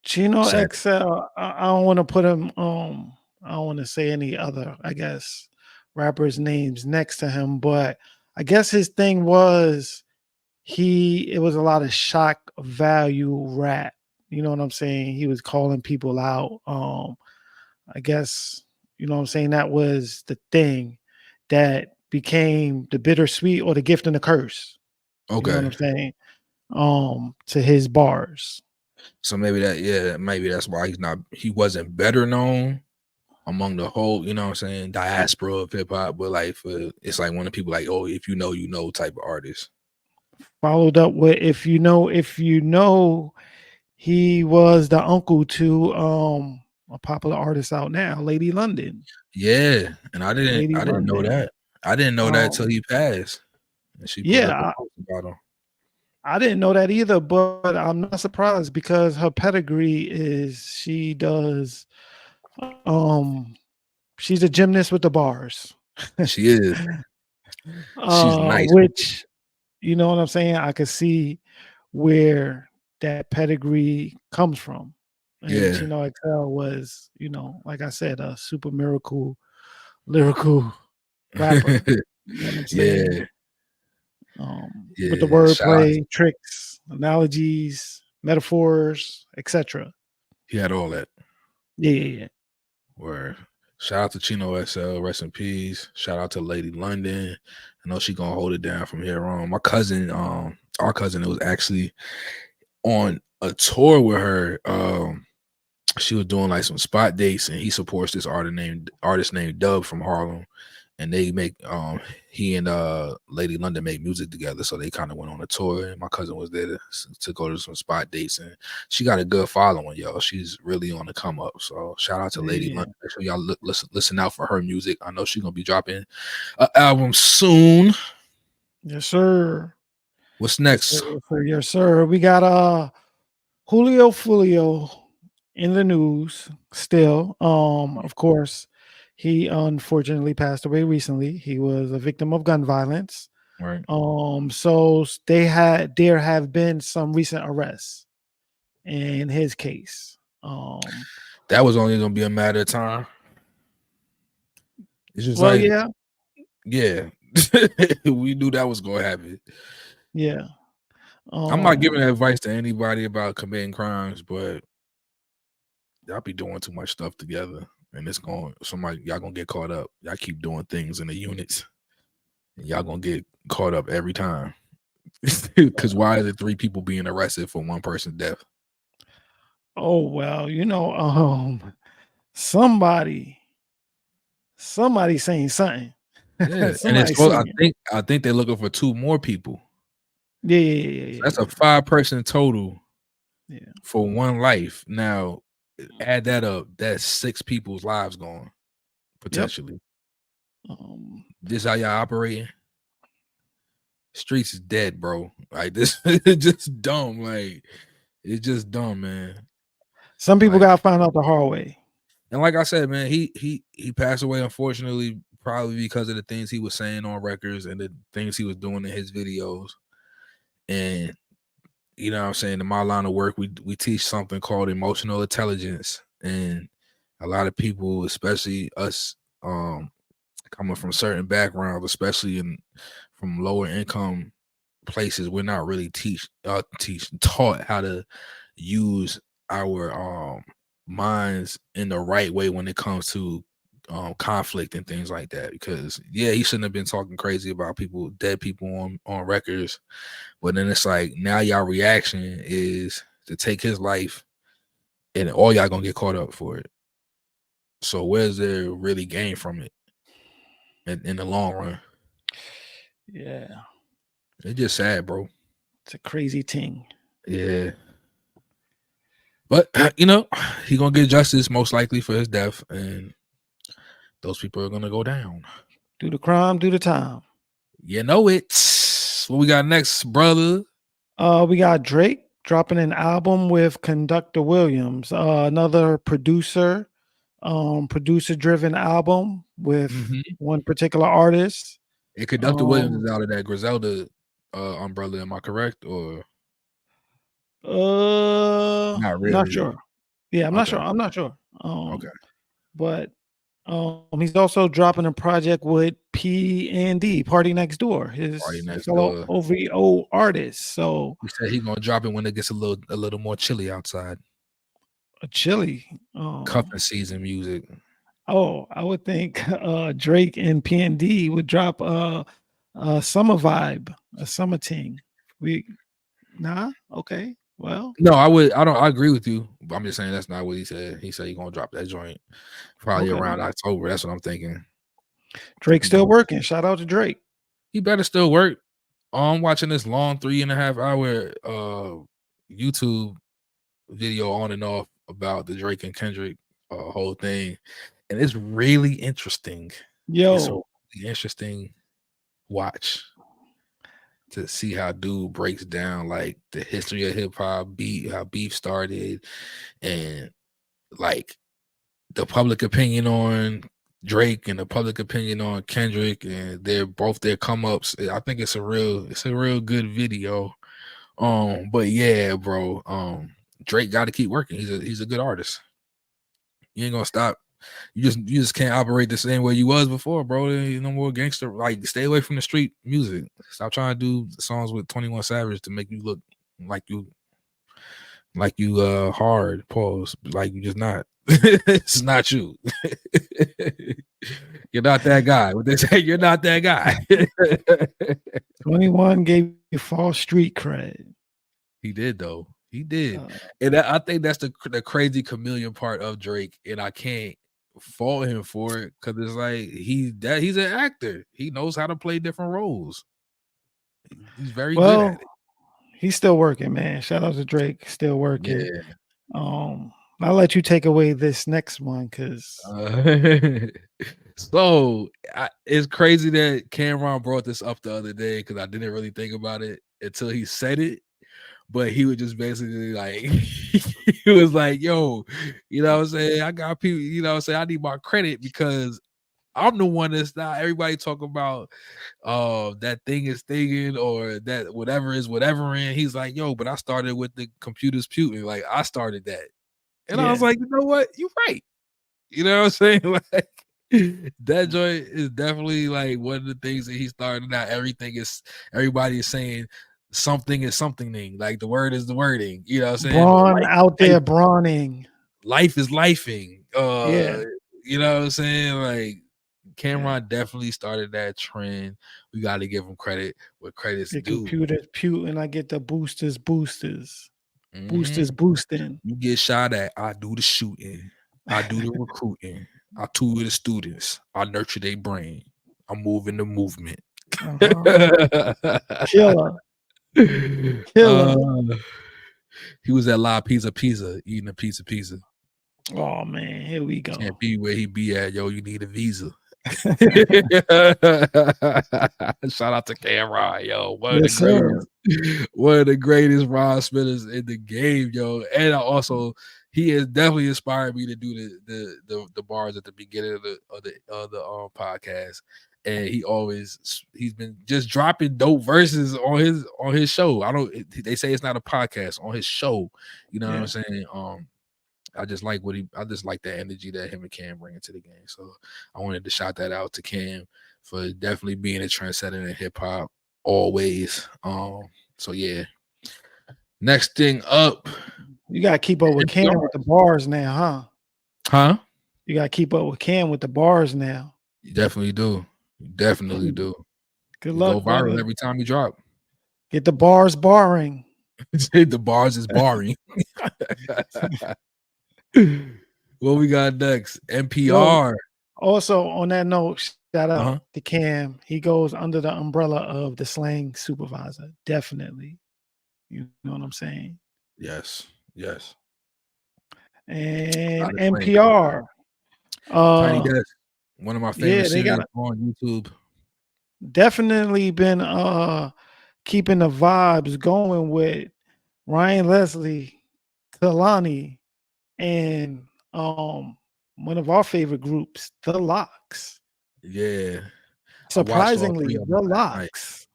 Chino Sad. XL, I don't want to put him I don't want to say any other, I guess, rappers' names next to him, but I guess his thing was it was a lot of shock value rap. You know what I'm saying? He was calling people out. I guess, you know what I'm saying, that was the thing that became the bittersweet or the gift and the curse. You know what Okay. I'm saying? To his bars. So maybe that's why he wasn't better known among the whole, you know what I'm saying, diaspora of hip hop, but like it's like one of the people like, oh, if you know type of artist. Followed up with if you know he was the uncle to a popular artist out now, Lady London. Yeah. And Lady I didn't know London. that. I didn't know that till Um he passed. And she put up a yeah, post about him. I didn't know that either, but I'm not surprised because her pedigree is um she's a gymnast with the bars. She is. She's nice. Which, you know what I'm saying? I could see where that pedigree comes from. And Yeah. Chino XL was, like I said, a super miracle lyrical rapper. You know what I'm saying? Yeah. With the Yeah. Shout out. wordplay, tricks, analogies, metaphors, etc. He had all that. Yeah, yeah, yeah. Where shout out to Chino XL, rest in peace. Shout out to Lady London. I know she gonna hold it down from here on. My cousin, our cousin, it was actually on a tour with her. She was doing like some spot dates, and he supports this artist named Dub from Harlem, and they make he and Lady London make music together, so they kind of went on a tour, and my cousin was there to go to some spot dates, and she got a good following, yo. She's really on the come up, so shout out to Lady Yeah. London. Make sure y'all listen out for her music. I know she's gonna be dropping an album soon. Yes, sir. What's Yes, sir. next? Yes, sir. Yes, sir. We got Julio Fulio in the news still. Of course, he unfortunately passed away recently. He was a victim of gun violence. Right. So there have been some recent arrests in his case. That was only gonna be a matter of time. It's just Well, like, yeah, yeah, we knew that was gonna happen. yeah. I'm not giving Um, advice to anybody about committing crimes, but y'all be doing too much stuff together, and it's going y'all gonna get caught up. Y'all keep doing things in the units, and y'all gonna get caught up every time. Because why is it 3 people being arrested for one person's death? oh well, somebody saying something. Yeah, and it's Somebody singing. I think they're looking for 2 more people. Yeah, yeah, yeah, So yeah, that's a yeah. 5-person total Yeah. for one life. Now, add that up, that's 6 people's lives gone Yep. potentially. Um, This how y'all operating? Streets is dead, bro. Like this is just dumb. Like it's just dumb, man. some people Like, got found out the hard way. and like I said, man, he passed away unfortunately, probably because of the things he was saying on records and the things he was doing in his videos. And you know what I'm saying, in my line of work, we teach something called emotional intelligence. And a lot of people, especially us, coming from certain backgrounds, especially from lower income places, we're not really taught how to use our minds in the right way when it comes to conflict and things like that. Because yeah, he shouldn't have been talking crazy about dead people on records, but then it's like now y'all reaction is to take his life, and all y'all gonna get caught up for it. So where's there really gain from it in the long run? Yeah. It's just sad, bro. It's a crazy thing. Yeah. But you know, he gonna get justice most likely for his death, and those people are gonna go down. Do the crime, do the time. You know it. What we got next, brother? We got Drake dropping an album with Conductor Williams, another producer driven album with Mm-hmm. one particular artist. And Conductor Williams Um, is out of that Griselda umbrella. Am I correct or not not really? sure. Yeah, I'm not Okay. sure. I'm not sure. Okay. But he's also dropping a project with P and D, Party Next Door, Party his next fellow door. OVO artist. So He said he gonna drop it when it gets a little more chilly outside. a chili. Cuffing season music. Oh, I would think Drake and P and D would drop a summer vibe, a summer ting. We nah, okay. Well, No, I agree with you. But I'm just saying that's not what he said. He said he gonna drop that joint probably okay. around October. That's what I'm thinking. Think Drake's he still gonna working. Shout out to Drake. he better still work. I'm watching this long 3.5 hour YouTube video on and off about the Drake and Kendrick whole thing, and it's really interesting. It's a Yo, really interesting watch to see how dude breaks down like the history of hip hop, how beef started, and like the public opinion on Drake and the public opinion on Kendrick, and they're both their come ups. I think it's a real good video. But yeah, bro. Drake got to keep working. He's a good artist. You ain't gonna stop. You just can't operate the same way you was before, bro. There ain't no more gangster. Like, stay away from the street music. Stop trying to do songs with 21 Savage to make you look like you hard. Pause. Like you just not. It's not you. You're not that guy. What they say, you're not that guy. 21 gave you false street cred. He did though. He did, Uh, and I think that's the crazy chameleon part of Drake, and I can't fault him for it because it's like he's an actor. He knows how to play different roles. He's very good at well, it. he's still working, man. Shout out to Drake, still working. Yeah, Um, I'll let you take away this next one because Uh, so it's crazy that Cameron brought this up the other day because I didn't really think about it until he said it. But he was just basically like, he was like, yo, you know what I'm saying? I got people, you know what I'm saying? I need my credit because I'm the one that's not everybody talking about that thing is thinking or that whatever is whatever. And he's like, yo, but I started with the computers puting. Like I started that. And I was yeah, like, you know what? You're right. You know what I'm saying? Like that joint is definitely like one of the things that he started. Now everything is everybody is saying something is something. Like the word is the wording. You know what I'm saying? Braun out Life, there brawning. life is lifing. Yeah, You know what I'm saying? Like yeah. Cameron definitely started that trend. We got to give him credit where credit's The due. computer's Putin. I get the boosters, Hmm boosting. You get shot at, I do the shooting. I do the recruiting. I tutor the students. I nurture their brain. I'm moving the movement. Uh-huh. Killer, uh, killer. he was at La Pizza eating a pizza. Oh man, here we Can't go. be where he be at, yo. You need a visa. Shout out to Cameron, yo. Yes, sir. One of the greatest rhyme spitters in the game, yo. And he has definitely inspired me to do the bars at the beginning of the podcast. And he's been just dropping dope verses on his show. They say it's not a podcast on his show. You know what I'm Yeah. saying? I just like the energy that him and Cam bring into the game. So I wanted to shout that out to Cam for definitely being a trendsetter in hip hop always. So yeah. Next thing up. You gotta keep up with Cam NPR. with the bars now, huh? Huh? You gotta keep up with Cam with the bars now. You definitely do. You definitely do. Good You go luck, viral brother. every time you drop. Get the bars barring. The bars is barring. What we got next? Yo, NPR. also on that note, shout out Uh-huh. to Cam. He goes under the umbrella of the slang supervisor. Definitely. You know what I'm saying? Yes. Yes. And Not a slang guy. NPR. Tiny Desk. One of my favorite Yeah, they series got on YouTube. definitely been keeping the vibes going with Ryan Leslie, Kalani, and one of our favorite groups, The Locks. Yeah. I watched all three Surprisingly, of them The last night. Locks.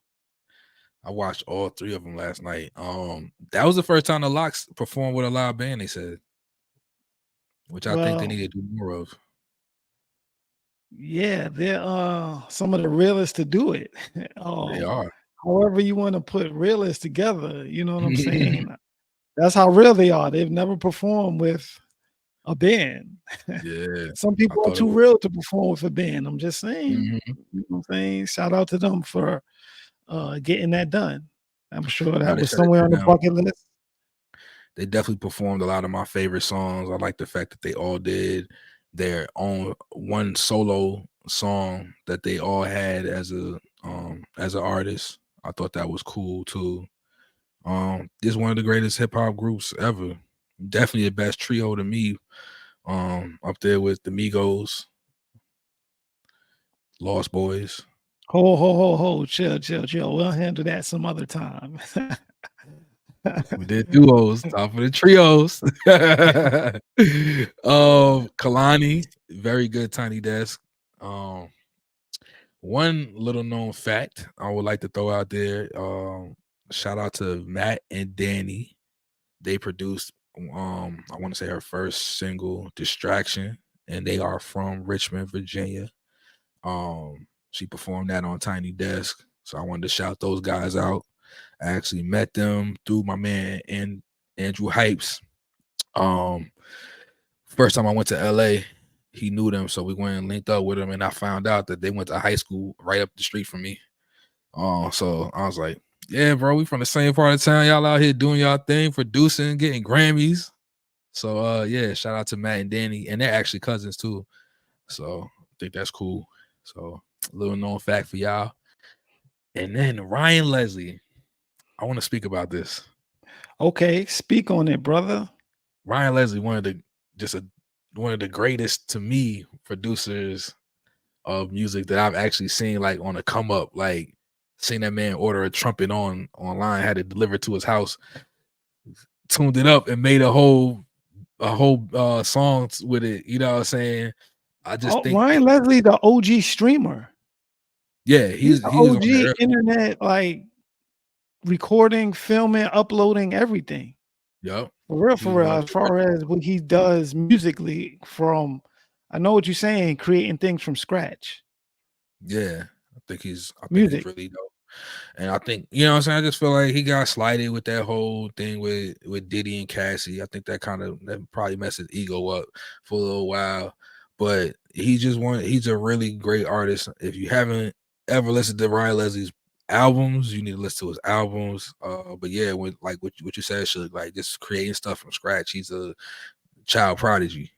I watched all three of them last night. That was the first time the Locks performed with a live band, they said, which I think they Well, need to do more of. yeah, they're some of the realest to do it. They um, are. however you want to put realists together, you know what I'm saying? That's how real they are. They've never performed with a band. Yeah. Some I people are thought it too was. real to perform with a band. I'm just saying. Mhm. You know what I'm saying? Shout out to them for getting that done. I'm sure Now that they was shut it somewhere on the down. bucket list. They definitely performed a lot of my favorite songs. I like the fact that they all did their own one solo song that they all had as an artist. I thought that was cool too. This is one of the greatest hip hop groups ever. Definitely the best trio to me. Up there with the Migos, Lost Boys. Ho, chill. We'll handle that some other time. We did duos, top of the trios. Kalani, very good Tiny Desk. Um, one little known fact I would like to throw out there. Shout out to Matt and Danny. They produced I want to say her first single, Distraction, and they are from Richmond, Virginia. She performed that on Tiny Desk. So I wanted to shout those guys out. I actually met them through my man and Andrew Hypes. Um, First time I went to LA, he knew them, so we went and linked up with him, and I found out that they went to high school right up the street from me. So I was like, "Yeah, bro, we from the same part of town. Y'all out here doing y'all thing, producing, getting Grammys." So yeah, shout out to Matt and Danny, and they're actually cousins too. So I think that's cool. So a little known fact for y'all. And then Ryan Leslie. I want to speak about this. Okay, speak on it, brother. Ryan Leslie, one of the just one of the greatest to me producers of music that I've actually seen like on a come up. Like seen that man order a trumpet online, had it delivered to his house, tuned it up, and made a whole songs with it. You know what I'm saying? I just think, Ryan Leslie, the OG streamer. yeah, He's he's the on there. OG internet, like recording, filming, uploading everything. Yep. For real. As far as what he does musically, I know what you're saying, creating things from scratch. Yeah, I think he's Music. really dope. And I think, you know what I'm saying, I just feel like he got slighted with that whole thing with Diddy and Cassie. I think that probably messed his ego up for a little while. But he's a really great artist. If you haven't ever listened to Ryan Leslie's albums, you need to listen to his albums. But yeah, when like what you said, Shug, like just creating stuff from scratch. He's a child prodigy.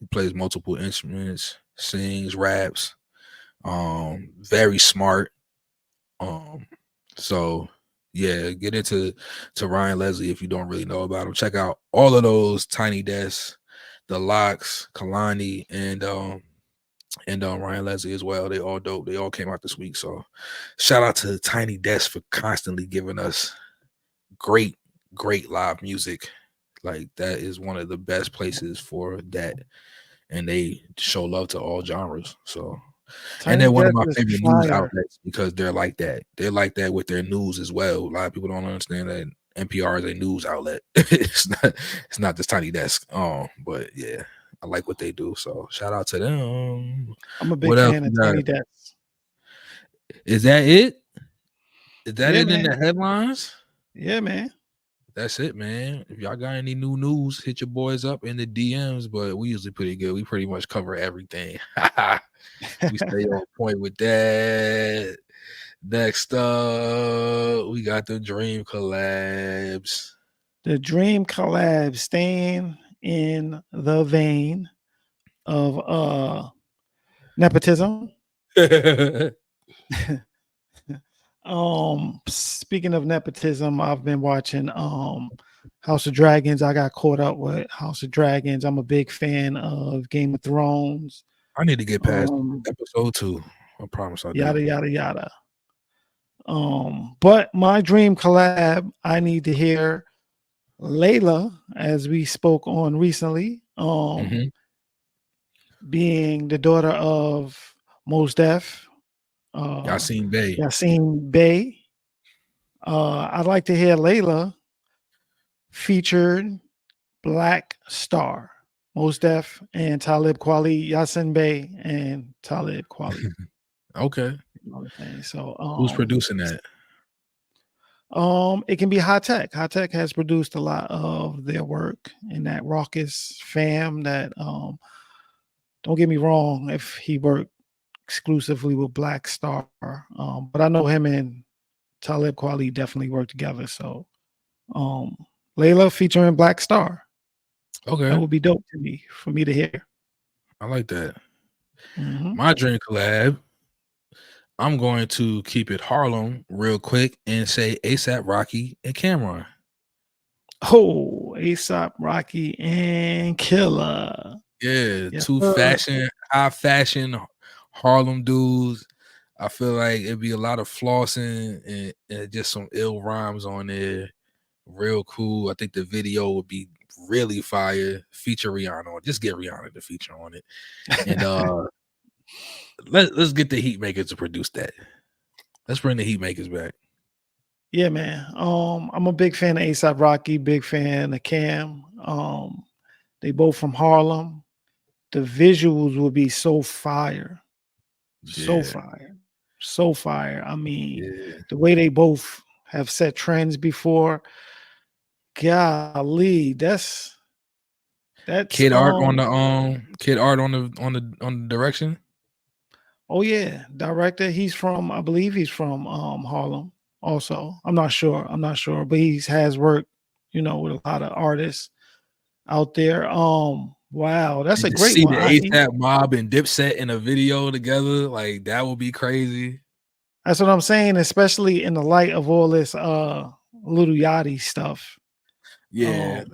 He plays multiple instruments, sings, raps, very smart. So yeah, get into Ryan Leslie if you don't really know about him. Check out all of those Tiny Desk, The Locks, Kalani, and Ryan Leslie as well. They all dope. They all came out this week. So shout out to Tiny Desk for constantly giving us great live music. Like that is one of the best places for that. And they show love to all genres. So and they're one of my favorite news outlets because they're like that. They're like that with their news as well. A lot of people don't understand that NPR is a news outlet. It's not this Tiny Desk. But yeah, I like what they do. So shout out to them. I'm a big fan of Tiny Desk. Is that it? Is that it, man. in the headlines? Yeah, man. That's it, man. If y'all got any new news, hit your boys up in the DMs. But we usually pretty good. We pretty much cover everything. We stay on point with that. Next up, we got the Dream collabs. The Dream collab, staying in the vein of nepotism. Speaking of nepotism, I've been watching House of Dragons. I got caught up with House of Dragons. I'm a big fan of Game of Thrones. I need to get past episode 2. I promise I do. Yada. But my dream collab, I need to hear Layla, as we spoke on recently, being the daughter of Mos Def. Yasin Bey. I'd like to hear Layla featured Black Star. Mos Def and Talib Kweli, Yasin Bey and Talib Kweli. Okay. So who's producing that? It can be High Tech. High Tech has produced a lot of their work in that raucous fam that don't get me wrong, if he worked exclusively with Black Star. But I know him and Talib Kweli definitely work together. So Layla featuring Black Star. Okay. That would be dope for me to hear. I like that. My dream collab, I'm going to keep it Harlem real quick and say ASAP Rocky and Cameron. Oh, ASAP Rocky and Killer. Yeah, yes, high fashion Harlem dudes. I feel like it'd be a lot of flossing and just some ill rhymes on there. Real cool. I think the video would be really fire. Feature Rihanna. Just get Rihanna to feature on it. And let's get the Heat Makers to produce that. Let's bring the Heat Makers back. Yeah, man. I'm a big fan of ASAP Rocky, big fan of Cam. They both from Harlem. The visuals will be so fire. So fire. I mean, the way they both have set trends before. Golly, that's Kid Art on the direction. Oh yeah, director. I believe he's from Harlem. Also, I'm not sure, but he has worked, with a lot of artists out there. Wow, that's a great one. See the ASAP Mob and Dipset in a video together, like that would be crazy. That's what I'm saying, especially in the light of all this Lil Yachty stuff. Yeah,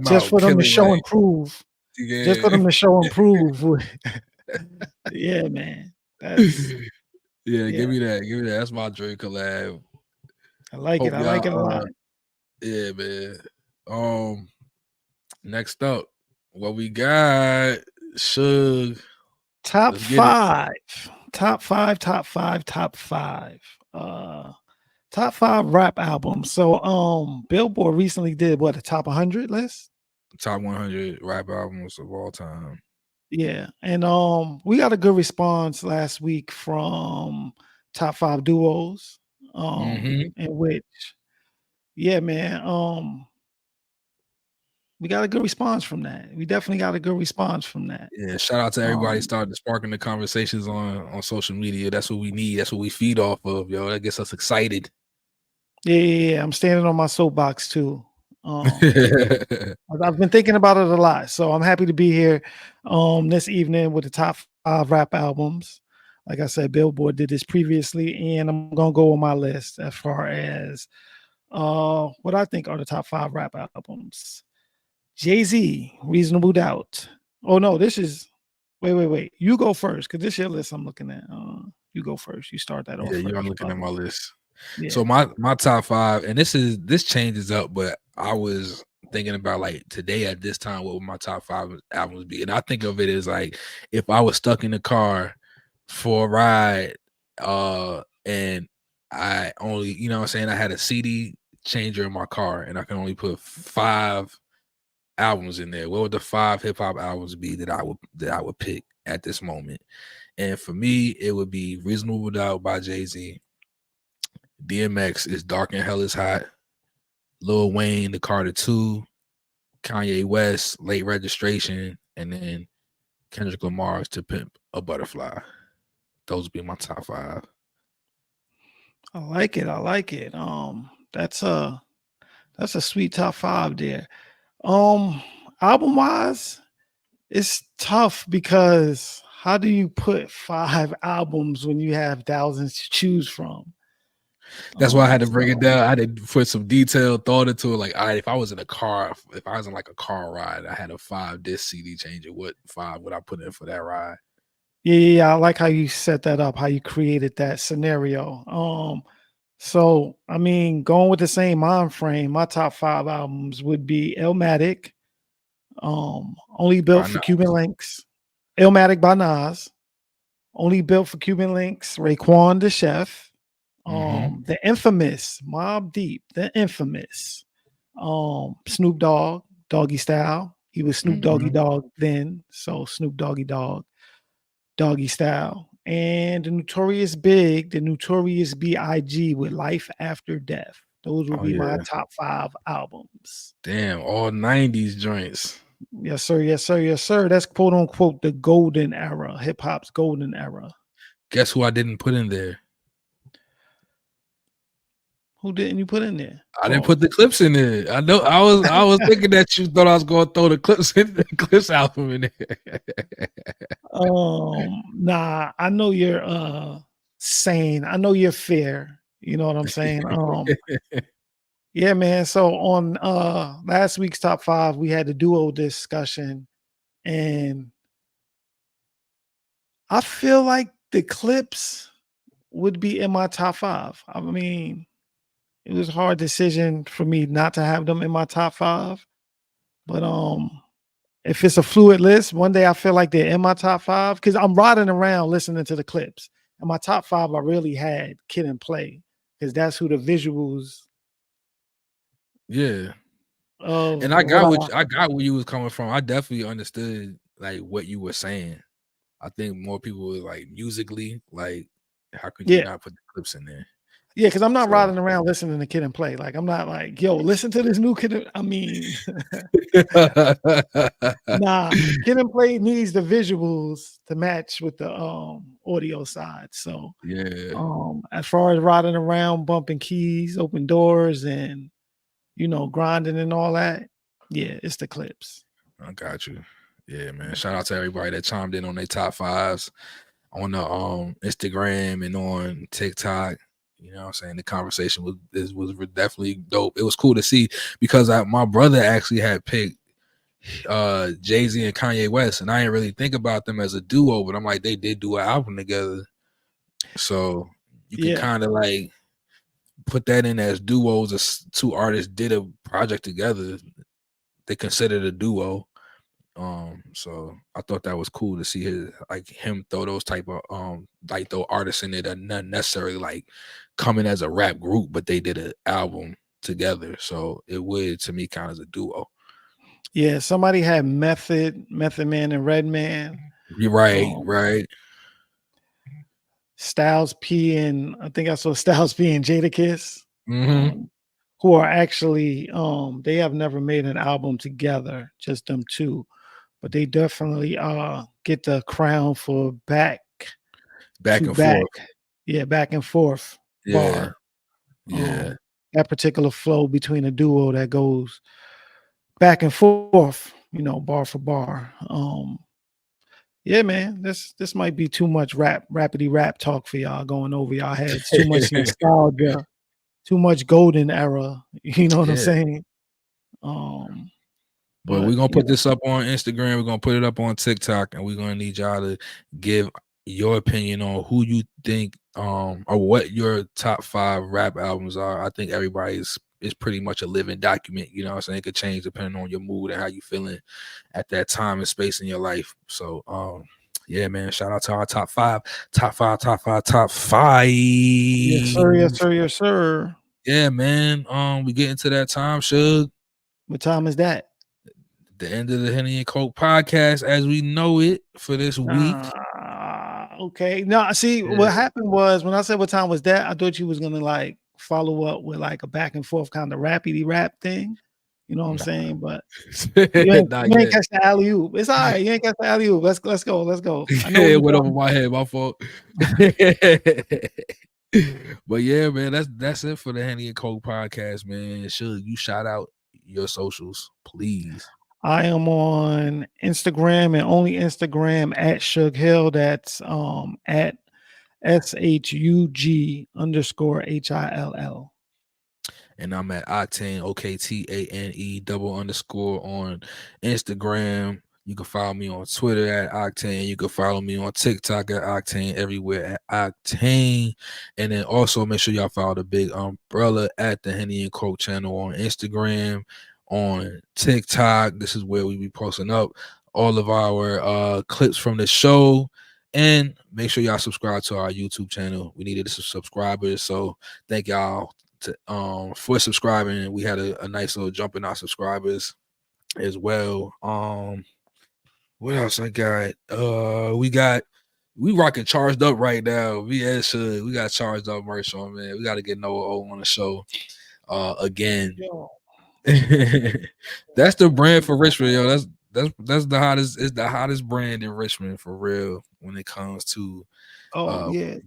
just for them to show and prove. just for them to show and prove. Yeah, man. That's Yeah, give yeah. me that. Give me that. That's my dream collab. I like it. Hope I like it a y'all lot. yeah, man. Next up, what we got? Shug. Top Let's get it. five. Top five, top five, top five. Top five rap albums. So Billboard recently did what, a top 100 list? Top 100 rap albums of all time. Yeah. And we got a good response last week from top five duos. In which, yeah, man. We got a good response from that. We definitely got a good response from that. Yeah, shout out to everybody starting sparking the conversations on social media. That's what we need. That's what we feed off of, yo. That gets us excited. Yeah. I'm standing on my soapbox too. I've been thinking about it a lot, so I'm happy to be here this evening with the top five rap albums. Like I said, Billboard did this previously, and I'm gonna go on my list as far as what I think are the top five rap albums. Jay-Z, Reasonable Doubt. Oh no, this is wait. You go first, because this is your list I'm looking at. You go first. You start that off Yeah, first. you are looking at my list. Yeah. So my top five, and this changes up, but I was thinking about like today at this time, what would my top five albums be? And I think of it as like if I was stuck in the car for a ride, and I only, you know what I'm saying, I had a CD changer in my car and I can only put 5 albums in there. What would the 5 hip-hop albums be that I would pick at this moment? And for me, it would be Reasonable Doubt by Jay-Z. DMX is Dark and Hell is Hot. Lil Wayne, The Carter 2. Kanye West, Late Registration. And then Kendrick Lamar's To Pimp a Butterfly. Those would be my top 5. I like it. That's a sweet top 5 there. Album wise, it's tough because how do you put 5 albums when you have thousands to choose from? That's why I had to break it down. I had to put some detailed thought into it. Like, all right, if I was in a car, if I was in like a car ride, I had a 5-disc CD changer. What 5 would I put in for that ride? Yeah, I like how you set that up, how you created that scenario. So I mean, going with the same mind frame, my top 5 albums would be Illmatic, Only Built for Cuban Links, Illmatic by Nas, Only Built for Cuban Links, Raekwon the Chef, the infamous Mobb Deep, the infamous Snoop Dogg, Doggy Style. He was Snoop Doggy Dogg then, so Snoop Doggy Dogg, Doggy Style, and the Notorious Big, the Notorious B.I.G. with Life After Death. Those would be my top 5 albums. Damn, all 90s joints. Yes, sir. Yes, sir. Yes, sir. That's quote unquote the golden era, hip hop's golden era. Guess who I didn't put in there? Who didn't you put in there? I didn't put the clips in there. I know I was thinking that you thought I was going to throw the clips in the clips album in there. Nah, I know you're sane. I know you're fair. You know what I'm saying? Yeah, man. So on last week's top 5, we had the duo discussion, and I feel like the clips would be in my top 5. I mean, it was a hard decision for me not to have them in my top 5. But if it's a fluid list, one day I feel like they're in my top 5 because I'm riding around listening to the clips. And my top 5, I really had Kid and Play because that's who the visuals. Yeah. And I got where you was coming from. I definitely understood like what you were saying. I think more people were like musically, like, how could you not put the clips in there? Yeah, because I'm not riding around listening to Kid and Play. Like, I'm not like, yo, listen to this new Kid. I mean, nah, Kid and Play needs the visuals to match with the audio side. So as far as riding around, bumping keys, open doors, and grinding and all that, yeah, it's the clips. I got you. Yeah, man. Shout out to everybody that chimed in on their top 5s on the Instagram and on TikTok. You know what I'm saying? The conversation was definitely dope. It was cool to see because my brother actually had picked Jay-Z and Kanye West, and I didn't really think about them as a duo, but I'm like, they did do an album together, so you can Yeah. kind of like put that in as duos. As two artists did a project together, they considered a duo. So I thought that was cool to see him throw those type of like throw artists in it that not necessarily like coming as a rap group, but they did an album together. So it would to me count as a duo. Yeah, somebody had Method Man and Redman. You're right, Um, right. Styles P and I think I saw Styles P and Jadakiss, Mm-hmm. who are actually they have never made an album together, just them two, but they definitely get the crown for back Back to and back. forth. Yeah, back and forth Yeah, bar. yeah. That particular flow between a duo that goes back and forth, bar for bar. Yeah, man, this might be too much rapidy rap talk for y'all going over y'all heads. Too much nostalgia, too much golden era. You know what I'm Yeah. saying? Um, But but we're gonna put this up on Instagram. We're gonna put it up on TikTok, and we're gonna need y'all to give your opinion on who you think or what your top 5 rap albums are. I think everybody's is pretty much a living document. You know what I'm saying? It could change depending on your mood and how you feeling at that time and space in your life. So yeah, man. Shout out to our top 5. Top 5, top 5, top 5. yes, sir, yes, sir, yes, sir. Yeah, man. We getting to that time, Shug. What time is that? The end of the Henny and Coke podcast as we know it for this week. Okay. No, see, what happened was when I said what time was that, I thought you was gonna like follow up with like a back and forth kind of rapidy rap thing. You know what I'm saying? But you ain't catch the alley oop. It's all right. You ain't catch the alley oop. Let's go. Let's go. I know It went over my head. My fault. But yeah, man, that's it for the Henny and Coke podcast, man. Should you shout out your socials, please? I am on Instagram and only Instagram at Shug Hill. That's at SHUG_HILL. And I'm at Oktane, OKTANE _ on Instagram. You can follow me on Twitter at Oktane. You can follow me on TikTok at Oktane, everywhere at Oktane. And then also make sure y'all follow the Big Umbrella at the Henny and Coke channel on Instagram, on TikTok. This is where we be posting up all of our clips from the show. And make sure y'all subscribe to our YouTube channel. We needed some subscribers. So thank y'all for subscribing. We had a nice little jump in our subscribers as well. What else I got? We rocking charged up right now. We got charged up merch on, man. We got to get Noah O on the show again. That's the brand for Richmond, yo. That's the hottest. It's the hottest brand in Richmond for real when it comes to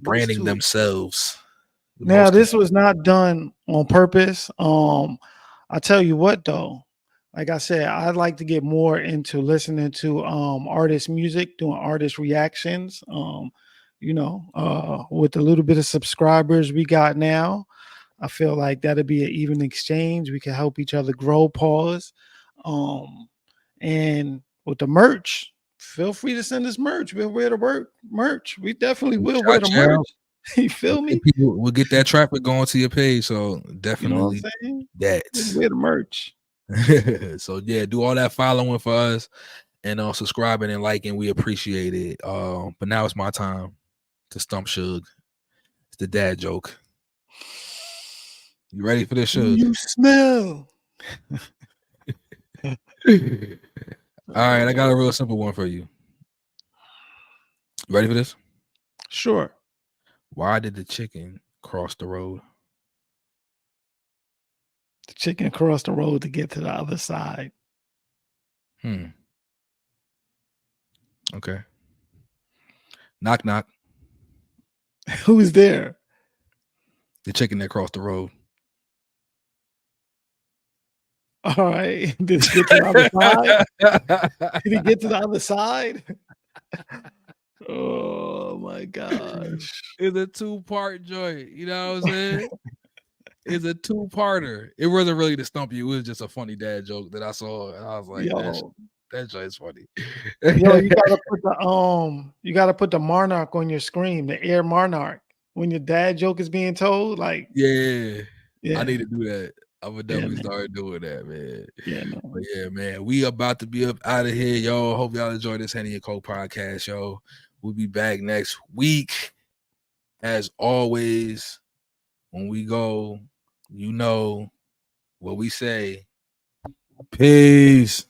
branding themselves. Now this was not done on purpose. I tell you what though, like I said, I'd like to get more into listening to artist music, doing artist reactions. With a little bit of subscribers we got now, I feel like that'd be an even exchange. We can help each other grow, pause. And with the merch, feel free to send us merch. We'll wear the merch. We definitely will wear the merch. You feel me? People will get that traffic going to your page. So definitely that. Wear the merch. So yeah, do all that following for us and subscribing and liking. We appreciate it. But now it's my time to stump Shug. It's the dad joke. You ready for this, Shug? You smell. All right, I got a real simple one for you. You ready for this? Sure. Why did the chicken cross the road? The chicken crossed the road to get to the other side. Okay. Knock, knock. Who's there? The chicken that crossed the road. All right. Did he get to the other side? Did he get to the other side? Oh my gosh. It's a 2-part joint. You know what I'm saying? is a two-parter. It wasn't really to stump you. It was just a funny dad joke that I saw, and I was like, that joke's funny. Yo, you gotta put the Monarch on your screen, the Air Monarch, when your dad joke is being told. Like, yeah, yeah, I need to do that. I would definitely start doing that, man. But yeah, man, we about to be up out of here, y'all. Hope y'all enjoy this Henny and Coke podcast, yo. We'll be back next week. As always, when we go, you know what we say. Peace.